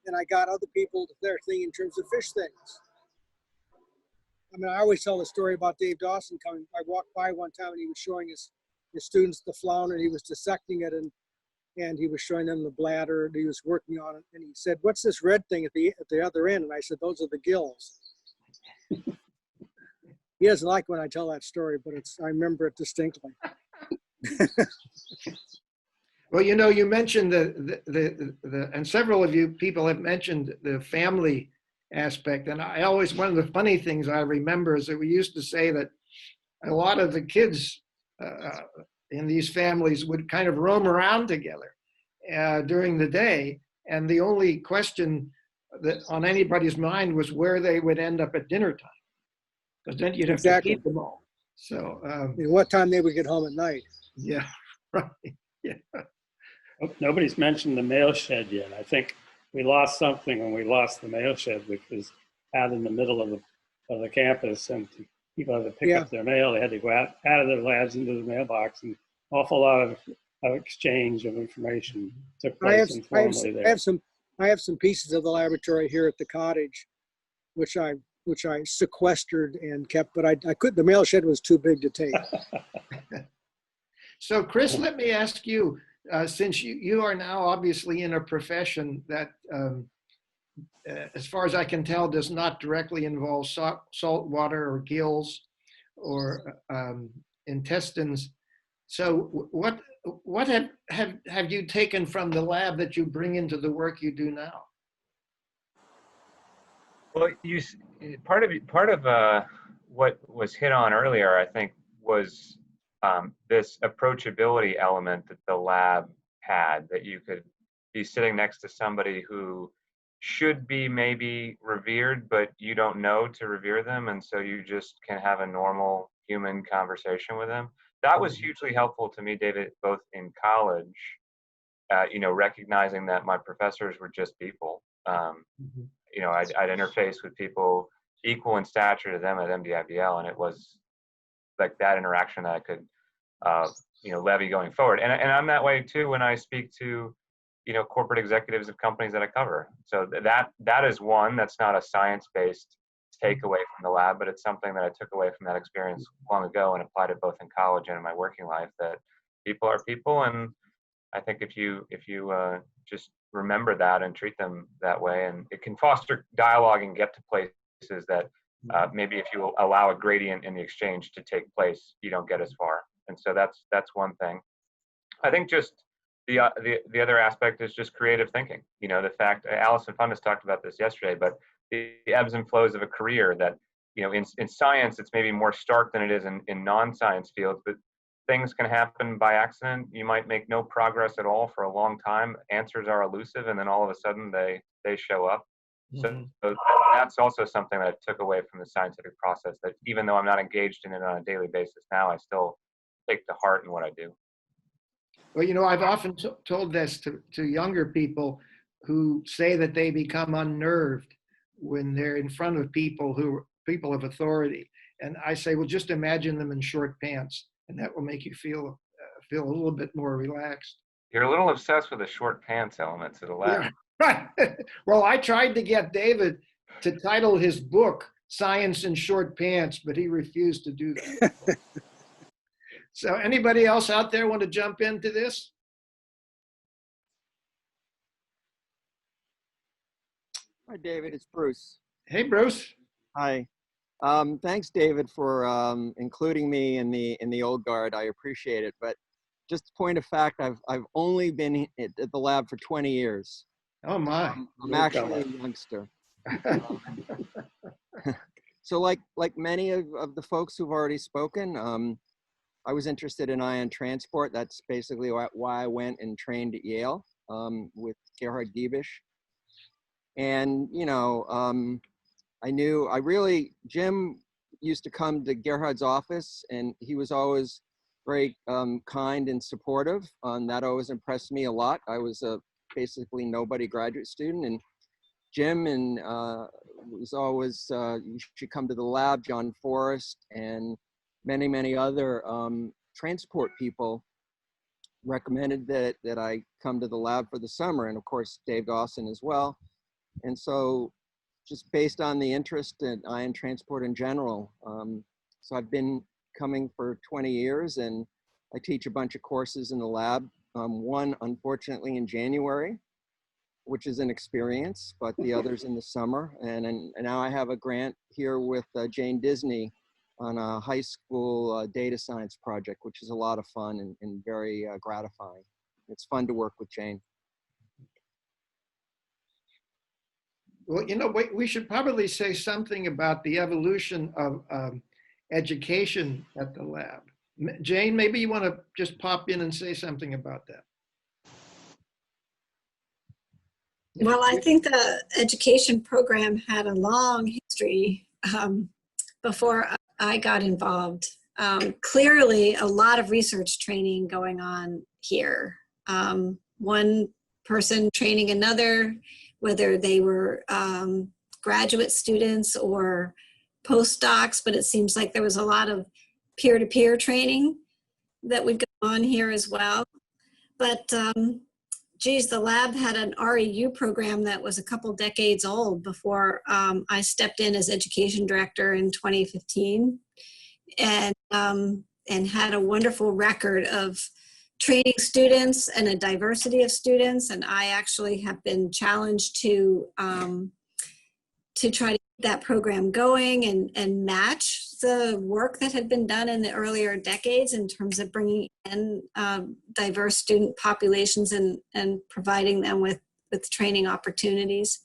and I got other people there thinking in terms of fish things. I mean, I always tell the story about Dave Dawson coming. I walked by one time and he was showing his students the flounder, and he was dissecting it, and he was showing them the bladder, and he was working on it. And he said, "What's this red thing at the other end?" And I said, "Those are the gills." He doesn't like when I tell that story, but I remember it distinctly. Well, you mentioned and several of you people have mentioned the family aspect. And one of the funny things I remember is that we used to say that a lot of the kids in these families would kind of roam around together during the day. And the only question that on anybody's mind was where they would end up at dinner time. Because then you'd have to feed them all. So and what time they would get home at night. Yeah, right. Yeah. Nobody's mentioned the mail shed yet. I think we lost something when we lost the mail shed, which was out in the middle of the campus, and people had to pick up their mail. They had to go out of their labs into the mailbox, and an awful lot of exchange of information took place informally there. I have some pieces of the laboratory here at the cottage, which I sequestered and kept, but I couldn't. The mail shed was too big to take. So, Chris, let me ask you. Since you are now obviously in a profession that, as far as I can tell, does not directly involve salt water or gills or intestines. So what have you taken from the lab that you bring into the work you do now? Well, part of what was hit on earlier, I think, was this approachability element that the lab had, that you could be sitting next to somebody who should be maybe revered, but you don't know to revere them, and so you just can have a normal human conversation with them. That was hugely helpful to me, David, both in college, recognizing that my professors were just people. I'd interface with people equal in stature to them at MDIBL, and it was like that interaction that I could levy going forward. And I'm that way too when I speak to corporate executives of companies that I cover. So that is one that's not a science-based takeaway from the lab, but it's something that I took away from that experience long ago and applied it both in college and in my working life, that people are people. And I think if you just remember that and treat them that way, and it can foster dialogue and get to places that maybe if you allow a gradient in the exchange to take place, you don't get as far. And so that's one thing. I think just the other aspect is just creative thinking. The fact, Allison Fundis talked about this yesterday, but the ebbs and flows of a career that, in science, it's maybe more stark than it is in non-science fields, but things can happen by accident. You might make no progress at all for a long time. Answers are elusive, and then all of a sudden they show up. So that's also something that I took away from the scientific process, that even though I'm not engaged in it on a daily basis now, I still take to heart in what I do. Well, I've often told this to younger people who say that they become unnerved when they're in front of people of authority. And I say, well, just imagine them in short pants, and that will make you feel a little bit more relaxed. You're a little obsessed with the short pants element to the lab. Yeah, right. Well, I tried to get David to title his book Science in Short Pants, but he refused to do that. So anybody else out there want to jump into this? Hi, David. It's Bruce. Hey, Bruce. Hi. Thanks, David, for including me in the old guard. I appreciate it. But just a point of fact, I've only been at the lab for 20 years. Oh my! I'm actually a youngster. So, like many of the folks who've already spoken, I was interested in ion transport. That's basically why I went and trained at Yale with Gerhard Giebisch. And, Jim used to come to Gerhard's office, and he was always very kind and supportive. That always impressed me a lot. I was a basically nobody graduate student, and Jim was always, you should come to the lab, John Forrest, and many other transport people recommended that I come to the lab for the summer, and of course Dave Dawson as well. And so just based on the interest in ion transport in general, so I've been coming for 20 years, and I teach a bunch of courses in the lab, one unfortunately in January, which is an experience, but the others in the summer. And now I have a grant here with Jane Disney on a high school data science project, which is a lot of fun and very gratifying. It's fun to work with Jane. Well, we should probably say something about the evolution of education at the lab. Jane, maybe you want to just pop in and say something about that. Well, I think the education program had a long history before I got involved. Clearly, a lot of research training going on here. One person training another, whether they were graduate students or postdocs, but it seems like there was a lot of peer-to-peer training that would go on here as well. But geez, the lab had an REU program that was a couple decades old before I stepped in as education director in 2015, and had a wonderful record of training students and a diversity of students. And I actually have been challenged to try to keep that program going and match the work that had been done in the earlier decades in terms of bringing in diverse student populations and providing them with training opportunities.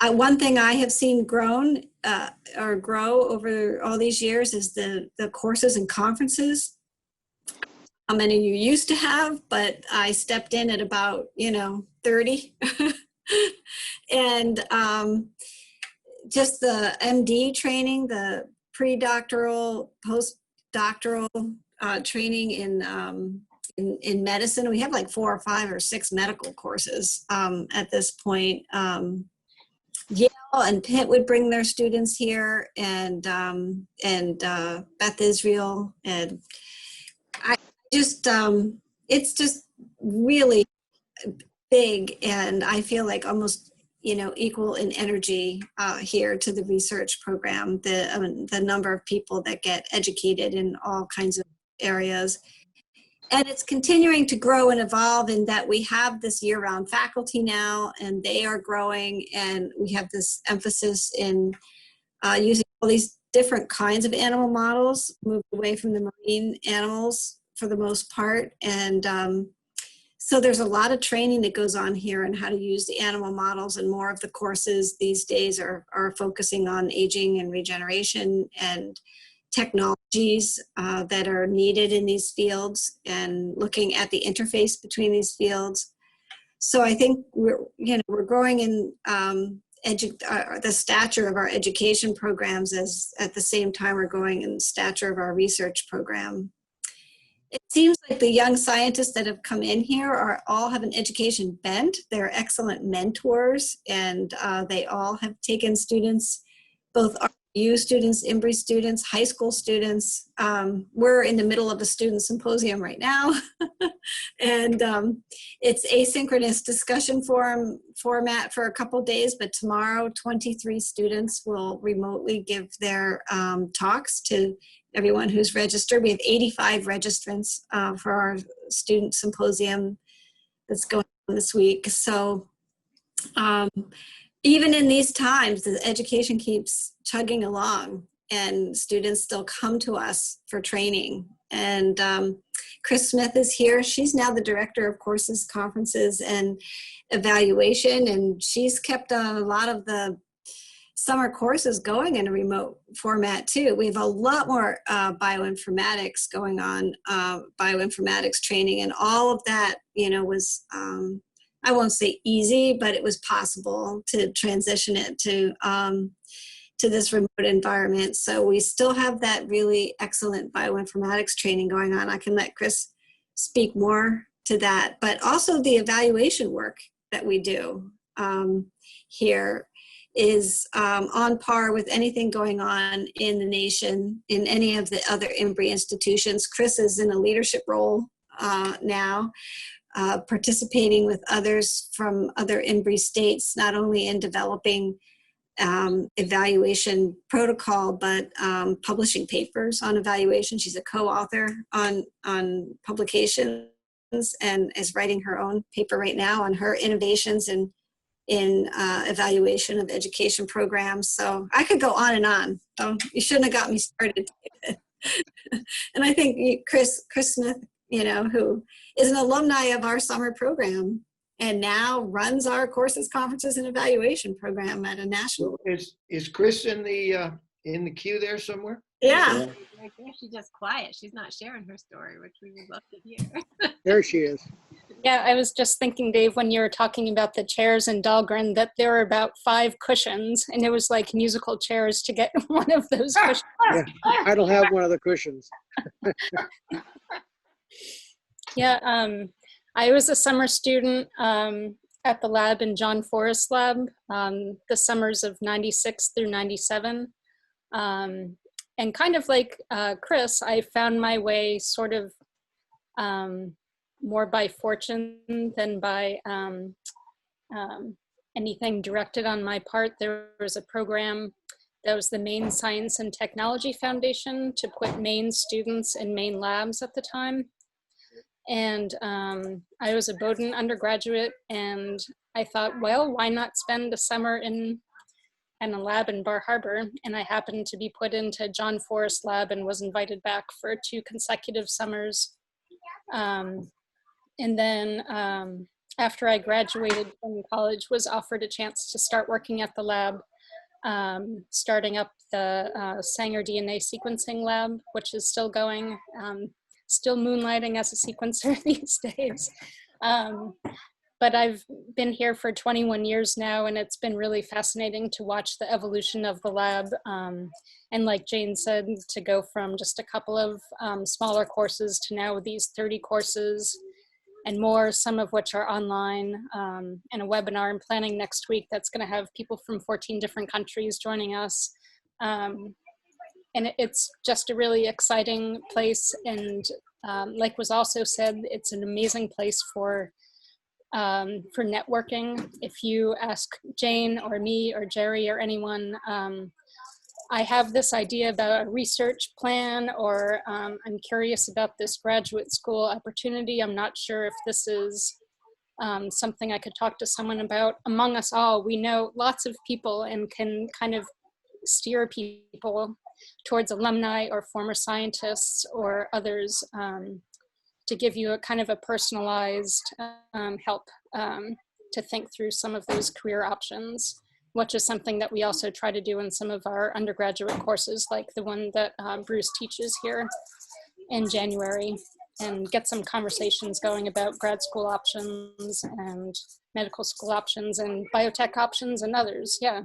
One thing I have seen grow over all these years is the courses and conferences. How many you used to have, but I stepped in at about 30. And just the MD training, the pre-doctoral, post-doctoral training in medicine. We have like 4 or 5 or 6 medical courses at this point. Yale and Pitt would bring their students here, and Beth Israel, and I just it's just really big, and I feel like almost, equal in energy here to the research program, the number of people that get educated in all kinds of areas. And it's continuing to grow and evolve in that we have this year-round faculty now, and they are growing, and we have this emphasis in using all these different kinds of animal models, move away from the marine animals for the most part. And so there's a lot of training that goes on here on how to use the animal models, and more of the courses these days are focusing on aging and regeneration and technologies that are needed in these fields, and looking at the interface between these fields. So I think we're growing in the stature of our education programs, as at the same time we're growing in the stature of our research program. It seems like the young scientists that have come in here all have an education bent. They're excellent mentors, and they all have taken students, both RU students, Embry students, high school students. We're in the middle of a student symposium right now. And it's asynchronous discussion format for a couple of days, but tomorrow 23 students will remotely give their talks to everyone who's registered. We have 85 registrants for our student symposium that's going on this week. So even in these times, the education keeps chugging along, and students still come to us for training. And Chris Smith is here. She's now the director of courses, conferences, and evaluation, and she's kept a lot of the summer courses going in a remote format too. We have a lot more bioinformatics going on, bioinformatics training, and all of that, was, I won't say easy, but it was possible to transition it to this remote environment. So we still have that really excellent bioinformatics training going on. I can let Chris speak more to that, but also the evaluation work that we do here is on par with anything going on in the nation, in any of the other Embry institutions. Chris is in a leadership role now, participating with others from other Embry states, not only in developing evaluation protocol, but publishing papers on evaluation. She's a co-author on publications, and is writing her own paper right now on her innovations in evaluation of education programs. So I could go on and on. So you shouldn't have got me started. And I think Chris Smith, who is an alumni of our summer program, and now runs our courses, conferences, and evaluation program at a national. Is Chris in the queue there somewhere? Yeah. Right there, she's just quiet. She's not sharing her story, which we would love to hear. There she is. Yeah, I was just thinking, Dave, when you were talking about the chairs in Dahlgren, that there were about 5 cushions, and it was like musical chairs to get one of those cushions. Yeah, I don't have one of the cushions. Yeah, I was a summer student at the lab in John Forrest Lab, the summers of 96 through 97. And kind of like Chris, I found my way sort of more by fortune than by anything directed on my part. There was a program that was the Maine Science and Technology Foundation to put Maine students in Maine labs at the time. And I was a Bowdoin undergraduate, and I thought, well, why not spend a summer in a lab in Bar Harbor? And I happened to be put into John Forrest Lab and was invited back for 2 consecutive summers. And then after I graduated from college, was offered a chance to start working at the lab, starting up the Sanger DNA sequencing lab, which is still going, still moonlighting as a sequencer these days. But I've been here for 21 years now, and it's been really fascinating to watch the evolution of the lab. And like Jane said, to go from just a couple of smaller courses to now these 30 courses and more, some of which are online, and a webinar I'm planning next week that's going to have people from 14 different countries joining us. And it's just a really exciting place. And like was also said, it's an amazing place for for networking. If you ask Jane or me or Jerry or anyone, I have this idea about a research plan, or I'm curious about this graduate school opportunity. I'm not sure if this is something I could talk to someone about. Among us all, we know lots of people and can kind of steer people towards alumni or former scientists or others to give you a kind of a personalized help to think through some of those career options, which is something that we also try to do in some of our undergraduate courses, like the one that Bruce teaches here in January, and get some conversations going about grad school options and medical school options and biotech options and others, yeah.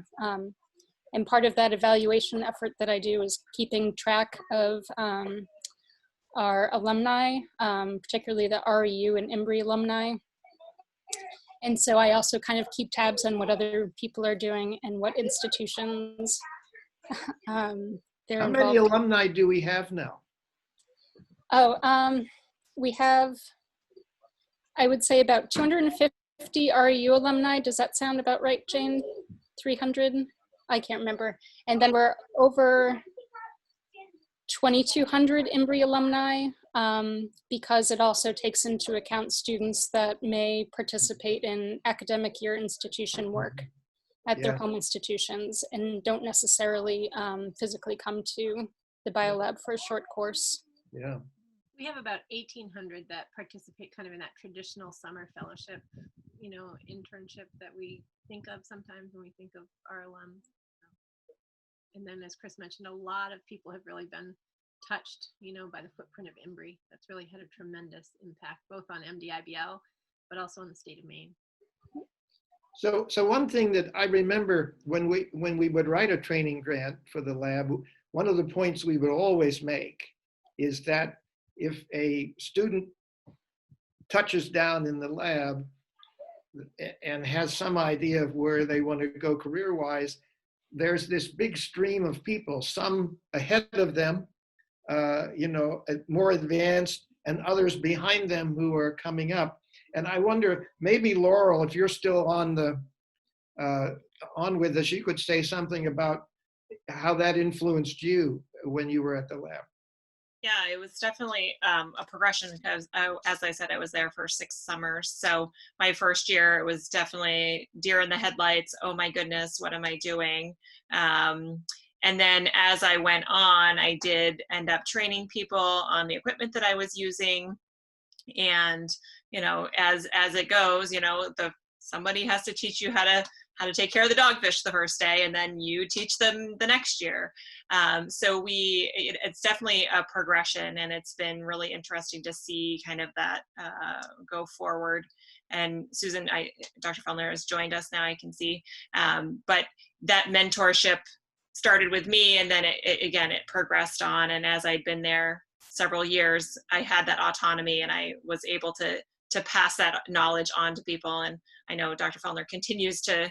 And part of that evaluation effort that I do is keeping track of our alumni, particularly the REU and Embry alumni. And so I also kind of keep tabs on what other people are doing and what institutions they're How involved many in. alumni do we have now? Oh, we have, I would say, about 250 REU alumni. Does that sound about right, Jane? 300? I can't remember. And then we're over 2,200 Embry alumni, because it also takes into account students that may participate in academic year institution work at their home institutions and don't necessarily physically come to the biolab for a short course. Yeah. We have about 1,800 that participate kind of in that traditional summer fellowship, you know, internship that we think of sometimes when we think of our alums. And then, as Chris mentioned, a lot of people have really been touched, you know, by the footprint of Embry. That's really had a tremendous impact, both on MDIBL, but also in the state of Maine. So one thing that I remember when we would write a training grant for the lab, one of the points we would always make is that if a student touches down in the lab and has some idea of where they want to go career-wise, there's this big stream of people, some ahead of them, you know, more advanced, and others behind them who are coming up. And I wonder, maybe Laurel, if you're still on with us, you could say something about how that influenced you when you were at the lab. Yeah, it was definitely a progression because, as I said, I was there for 6 summers. So my first year, it was definitely deer in the headlights. Oh my goodness, what am I doing? And then as I went on, I did end up training people on the equipment that I was using. And, you know, as it goes, you know, somebody has to teach you how to take care of the dogfish the first day, and then you teach them the next year. So it's definitely a progression, and it's been really interesting to see kind of that go forward. And Susan, Dr. Fellner has joined us now, I can see. But that mentorship started with me, and then it progressed on. And as I'd been there several years, I had that autonomy, and I was able to pass that knowledge on to people. And I know Dr. Fellner continues to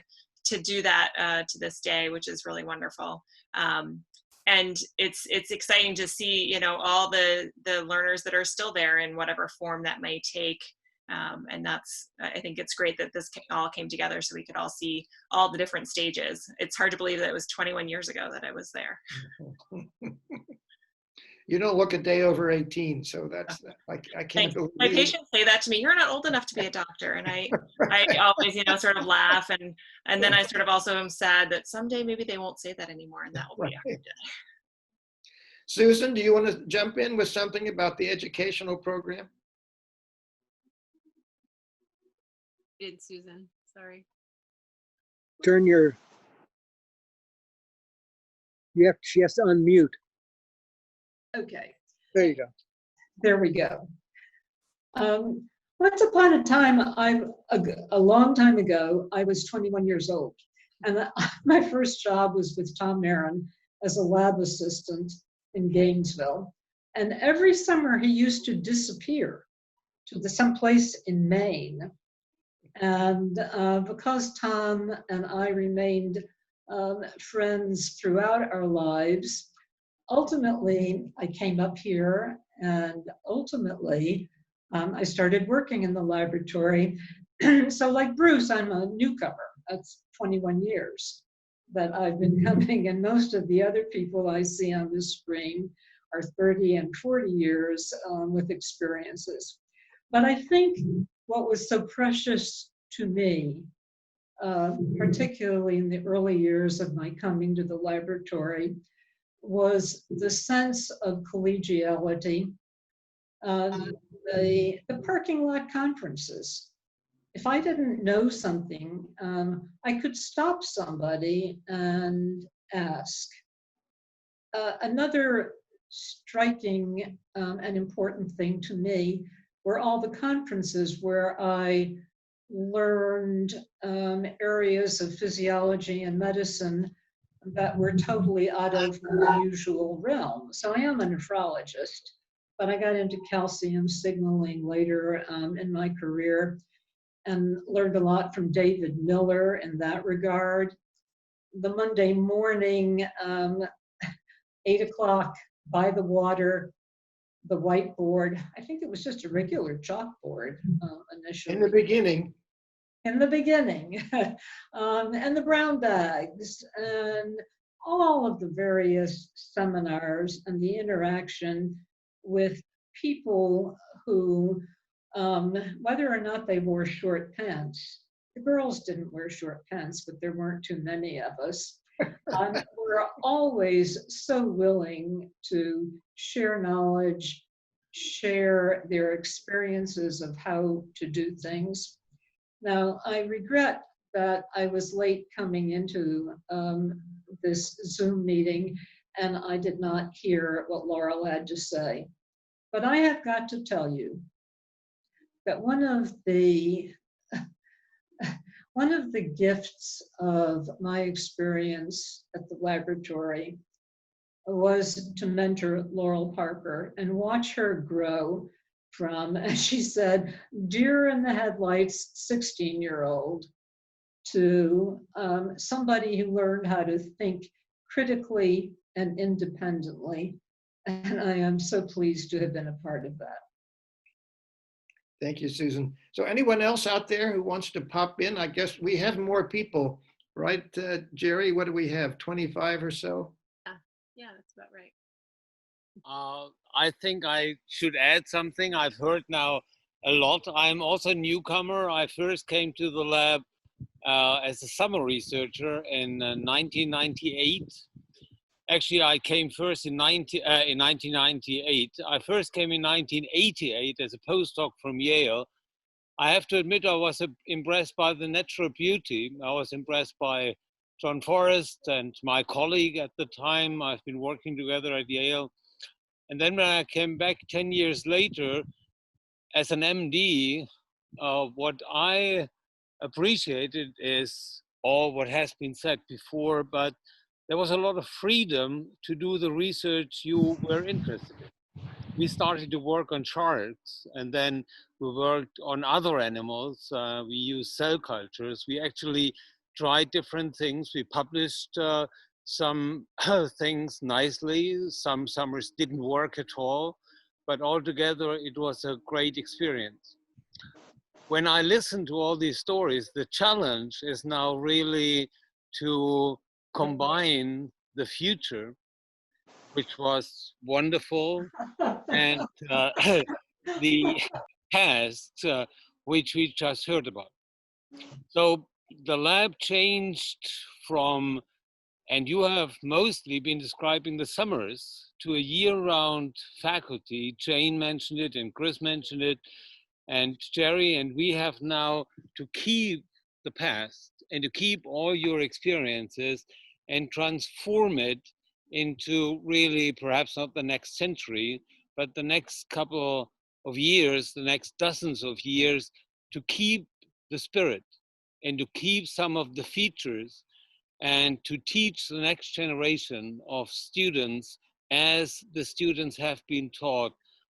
do that to this day, which is really wonderful. And it's exciting to see, you know, all the learners that are still there in whatever form that may take. And I think it's great that this all came together so we could all see all the different stages. It's hard to believe that it was 21 years ago that I was there. You don't look a day over 18, so that's, I can't believe. My patients say that to me. You're not old enough to be a doctor. And I always, you know, sort of laugh. And then I sort of also am sad that someday maybe they won't say that anymore, and that will be after. Susan, do you want to jump in with something about the educational program? Susan, sorry. Turn your, she has to unmute. Okay. There you go. There we go. Once upon a time, a long time ago, I was 21 years old. And my first job was with Tom Marin as a lab assistant in Gainesville. And every summer he used to disappear to someplace in Maine. And because Tom and I remained friends throughout our lives, ultimately, I came up here, and ultimately, I started working in the laboratory. So like Bruce, I'm a newcomer. That's 21 years that I've been coming, and most of the other people I see on this screen are 30 and 40 years with experiences. But I think what was so precious to me, particularly in the early years of my coming to the laboratory, was the sense of collegiality, the parking lot conferences. If I didn't know something, I could stop somebody and ask. Another striking and important thing to me were all the conferences where I learned areas of physiology and medicine that were totally out of my usual realm. So I am a nephrologist, but I got into calcium signaling later in my career and learned a lot from David Miller in that regard. The Monday morning, 8 o'clock by the water, the whiteboard, I think it was just a regular chalkboard initially. In the beginning. In the beginning, and the brown bags, and all of the various seminars and the interaction with people who, whether or not they wore short pants, the girls didn't wear short pants, but there weren't too many of us, were always so willing to share knowledge, share their experiences of how to do things. Now, I regret that I was late coming into this Zoom meeting and I did not hear what Laurel had to say. But I have got to tell you that one of the gifts of my experience at the laboratory was to mentor Laurel Parker and watch her grow from, as she said, deer in the headlights 16-year-old to somebody who learned how to think critically and independently. And I am so pleased to have been a part of that. Thank you, Susan. So anyone else out there who wants to pop in? I guess we have more people, right, Jerry? What do we have, 25 or so? Yeah, that's about right. I think I should add something. I've heard now a lot. I'm also a newcomer. I first came to the lab as a summer researcher in 1998. Actually, I came first in 1998. I first came in 1988 as a postdoc from Yale. I have to admit I was impressed by the natural beauty. I was impressed by John Forrest and my colleague at the time. I've been working together at Yale. And then when I came back 10 years later as an MD, what I appreciated is all what has been said before, but there was a lot of freedom to do the research you were interested in. We started to work on sharks, and then we worked on other animals. We used cell cultures. We actually tried different things. We published some things nicely. Some summers didn't work at all, but altogether it was a great experience. When I listen to all these stories, the challenge is now really to combine the future, which was wonderful, and the past, which we just heard about. So the lab changed from, and you have mostly been describing the summers, to a year-round faculty. Jane mentioned it and Chris mentioned it and Jerry, and we have now to keep the past and to keep all your experiences and transform it into really perhaps not the next century, but the next couple of years, the next dozens of years, to keep the spirit and to keep some of the features and to teach the next generation of students as the students have been taught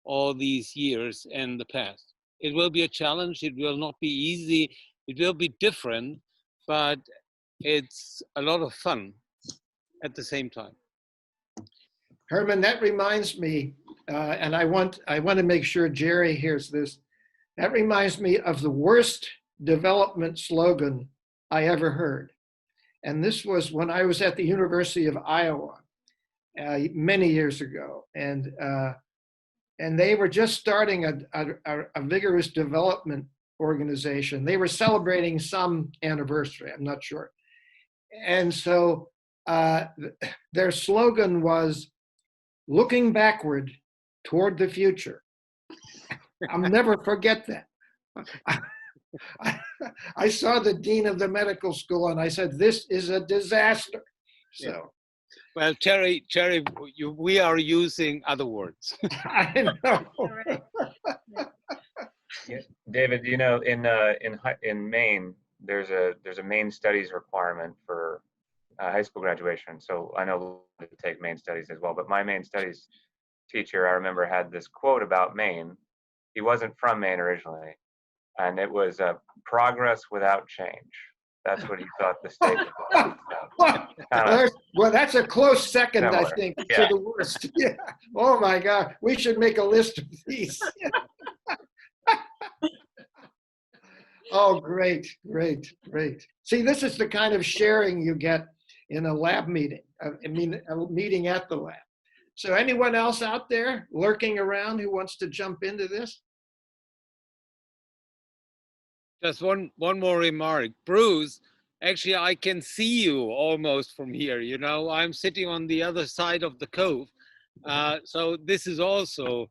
all these years in the past. It will be a challenge. It will not be easy. It will be different, but it's a lot of fun at the same time. Herman, that reminds me, and I want to make sure Jerry hears this. That reminds me of the worst development slogan I ever heard. And this was when I was at the University of Iowa many years ago. And they were just starting a vigorous development organization. They were celebrating some anniversary, I'm not sure. And so their slogan was, looking backward toward the future. I'll never forget that. I saw the dean of the medical school and I said, this is a disaster. So. Yeah. Well, Terry, we are using other words. I know. Yeah, David, you know, in Maine, there's a Maine studies requirement for high school graduation. So I know to take Maine studies as well, but my Maine studies teacher, I remember, had this quote about Maine. He wasn't from Maine originally, and it was progress without change. That's what he thought the state was about. Well, that's a close second, similar. I think, Yeah. to the worst. Yeah. Oh my God, we should make a list of these. Oh, great. See, this is the kind of sharing you get in a lab meeting. I mean, a meeting at the lab. So anyone else out there lurking around who wants to jump into this? Just one more remark. Bruce, actually, I can see you almost from here. You know, I'm sitting on the other side of the cove. So this is also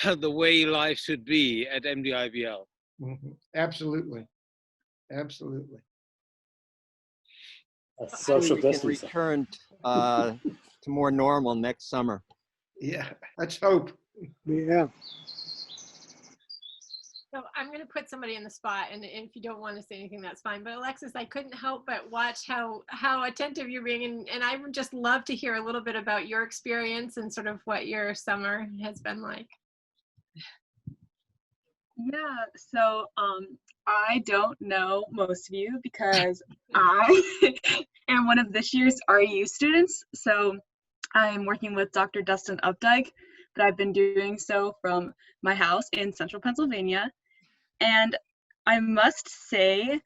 the way life should be at MDIBL. Mm-hmm. Absolutely. Social we can return to more normal next summer. Yeah, let's hope. Yeah. So I'm going to put somebody in the spot, and if you don't want to say anything, that's fine. But Alexis, I couldn't help but watch how attentive you're being, and I would just love to hear a little bit about your experience and sort of what your summer has been like. Yeah, so I don't know most of you because I am one of this year's REU students. So I'm working with Dr. Dustin Updike, but I've been doing so from my house in central Pennsylvania. And I must say,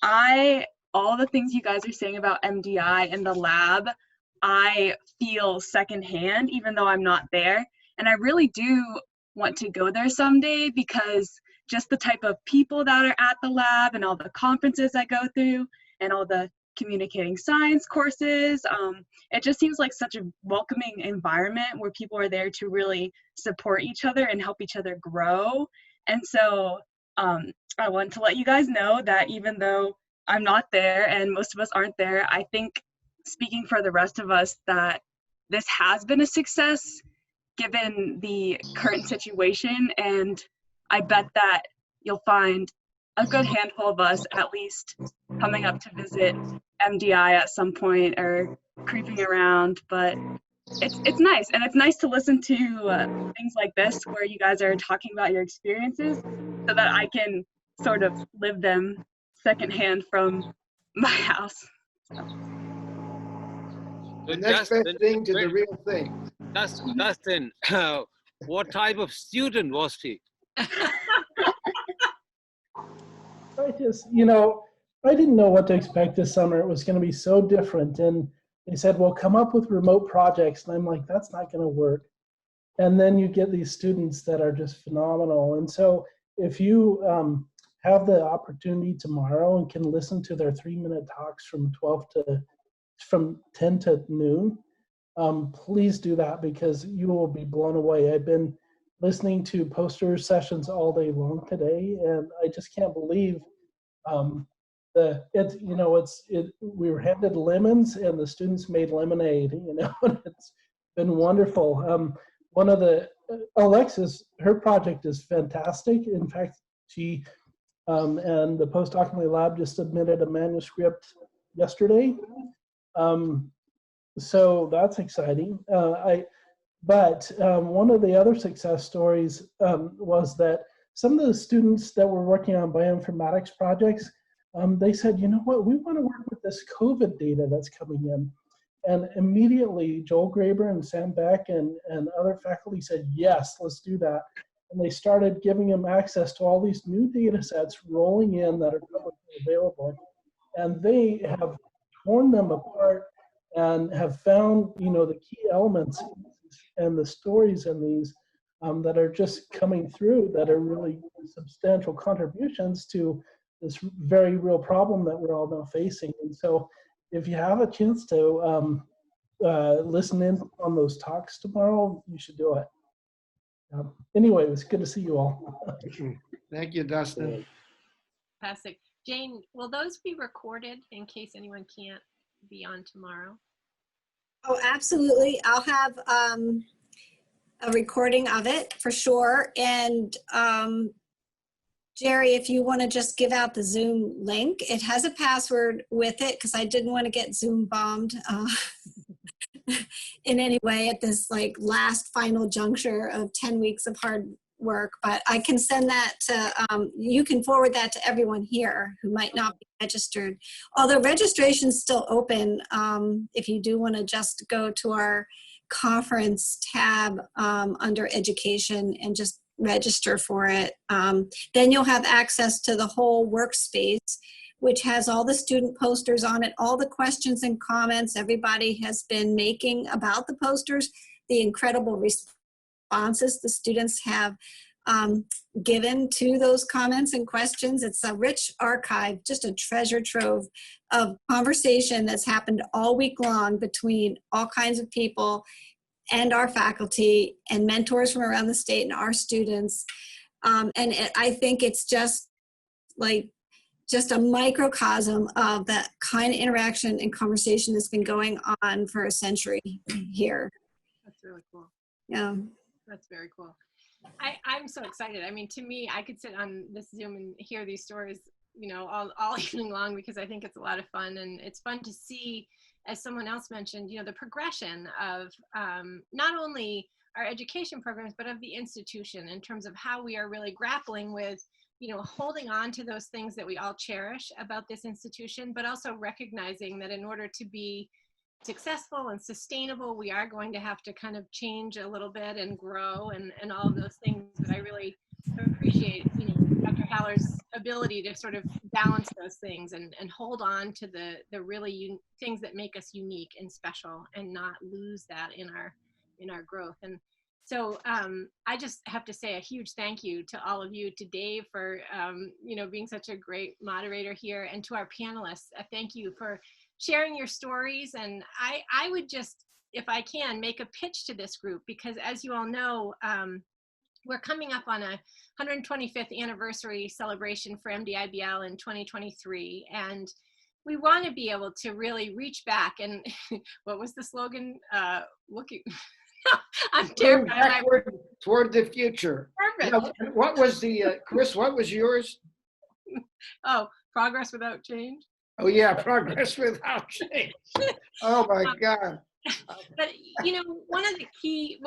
all the things you guys are saying about MDI and the lab, I feel secondhand, even though I'm not there. And I really do want to go there someday because just the type of people that are at the lab and all the conferences I go through and all the communicating science courses, it just seems like such a welcoming environment where people are there to really support each other and help each other grow. And so I want to let you guys know that even though I'm not there and most of us aren't there, I think, speaking for the rest of us, that this has been a success given the current situation, and I bet that you'll find a good handful of us at least coming up to visit MDI at some point or creeping around. But it's nice, and it's nice to listen to things like this where you guys are talking about your experiences so that I can sort of live them secondhand from my house. So. The next best thing to the real thing. Dustin, what type of student was she? I just, I didn't know what to expect this summer. It was going to be so different. And they said, well, come up with remote projects. And I'm like, that's not going to work. And then you get these students that are just phenomenal. And so if you have the opportunity tomorrow and can listen to their 3-minute talks from 10 to noon, please do that because you will be blown away. I've been listening to poster sessions all day long today, and I just can't believe we were handed lemons and the students made lemonade. And it's been wonderful. One of the Alexis, her project is fantastic. In fact, she and the postdoctoral lab just submitted a manuscript yesterday. So that's exciting. But one of the other success stories was that some of the students that were working on bioinformatics projects, they said, you know what, we want to work with this COVID data that's coming in. And immediately Joel Graber and Sam Beck and other faculty said, yes, let's do that. and they started giving them access to all these new data sets rolling in that are publicly available. And they have torn them apart and have found, the key elements and the stories in these that are just coming through that are really substantial contributions to this very real problem that we're all now facing. And so if you have a chance to listen in on those talks tomorrow, you should do it. Anyway, it was good to see you all. Thank you, Dustin. Fantastic. Jane, will those be recorded in case anyone can't be on tomorrow? Oh, absolutely. I'll have a recording of it for sure. And Jerry, if you want to just give out the Zoom link, it has a password with it because I didn't want to get Zoom bombed in any way at this last final juncture of 10 weeks of hard work. But I can send that to, you can forward that to everyone here who might not be registered. Although registration's still open, if you do want to just go to our conference tab under education and just register for it. Then you'll have access to the whole workspace, which has all the student posters on it, all the questions and comments everybody has been making about the posters, the incredible responses the students have given to those comments and questions. It's a rich archive, just a treasure trove of conversation that's happened all week long between all kinds of people and our faculty and mentors from around the state and our students. I think it's just a microcosm of that kind of interaction and conversation that's been going on for a century here. That's really cool. Yeah. That's very cool. I'm so excited. I mean, to me, I could sit on this Zoom and hear these stories, all evening long because I think it's a lot of fun, and it's fun to see, as someone else mentioned, the progression of not only our education programs, but of the institution in terms of how we are really grappling with, holding on to those things that we all cherish about this institution, but also recognizing that in order to be successful and sustainable, we are going to have to kind of change a little bit and grow and all of those things. But I really appreciate, Dr. Haller's ability to sort of balance those things and hold on to the really things that make us unique and special and not lose that in our growth. And so I just have to say a huge thank you to all of you, to Dave for, being such a great moderator here, and to our panelists. Thank you for sharing your stories. And I would just, if I can, make a pitch to this group, because as you all know, we're coming up on a 125th anniversary celebration for MDIBL in 2023. And we want to be able to really reach back and what was the slogan? Looking, I'm terrified. Toward the future. Perfect. What was the, Chris, what was yours? Oh, progress without change. Oh yeah, progress without change. Oh my God. But one of the key,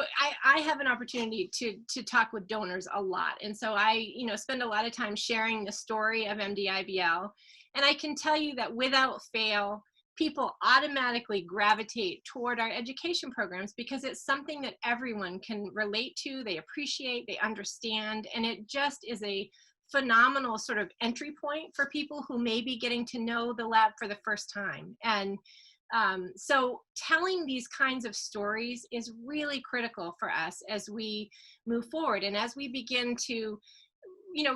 I have an opportunity to talk with donors a lot, and so I spend a lot of time sharing the story of MDIBL, and I can tell you that without fail, people automatically gravitate toward our education programs because it's something that everyone can relate to, they appreciate, they understand, and it just is a phenomenal sort of entry point for people who may be getting to know the lab for the first time. And so telling these kinds of stories is really critical for us as we move forward and as we begin to,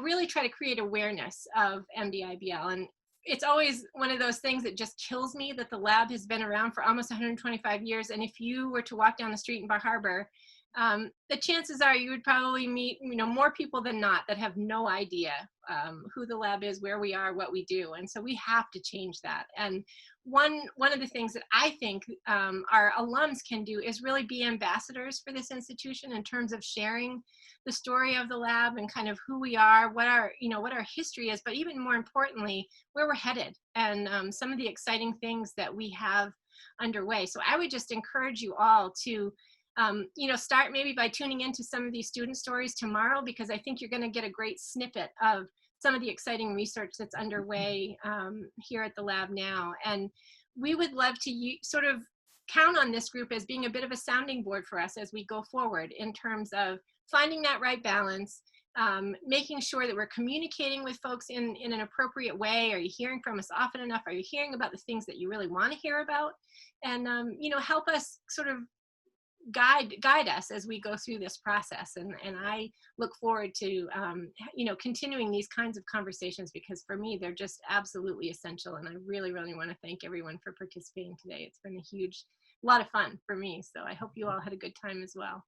really try to create awareness of MDIBL. And it's always one of those things that just kills me that the lab has been around for almost 125 years. And if you were to walk down the street in Bar Harbor, the chances are you would probably meet, more people than not that have no idea who the lab is, where we are, what we do. And so we have to change that. And one of the things that I think our alums can do is really be ambassadors for this institution in terms of sharing the story of the lab and kind of who we are, what our history is, but even more importantly, where we're headed and some of the exciting things that we have underway. So I would just encourage you all to start maybe by tuning into some of these student stories tomorrow, because I think you're going to get a great snippet of some of the exciting research that's underway here at the lab now. And we would love to sort of count on this group as being a bit of a sounding board for us as we go forward in terms of finding that right balance, making sure that we're communicating with folks in an appropriate way. Are you hearing from us often enough? Are you hearing about the things that you really want to hear about? And, you know, help us sort of guide us as we go through this process. And I look forward to, you know, continuing these kinds of conversations, because for me, they're just absolutely essential. And I really, really want to thank everyone for participating today. It's been a lot of fun for me. So I hope you all had a good time as well.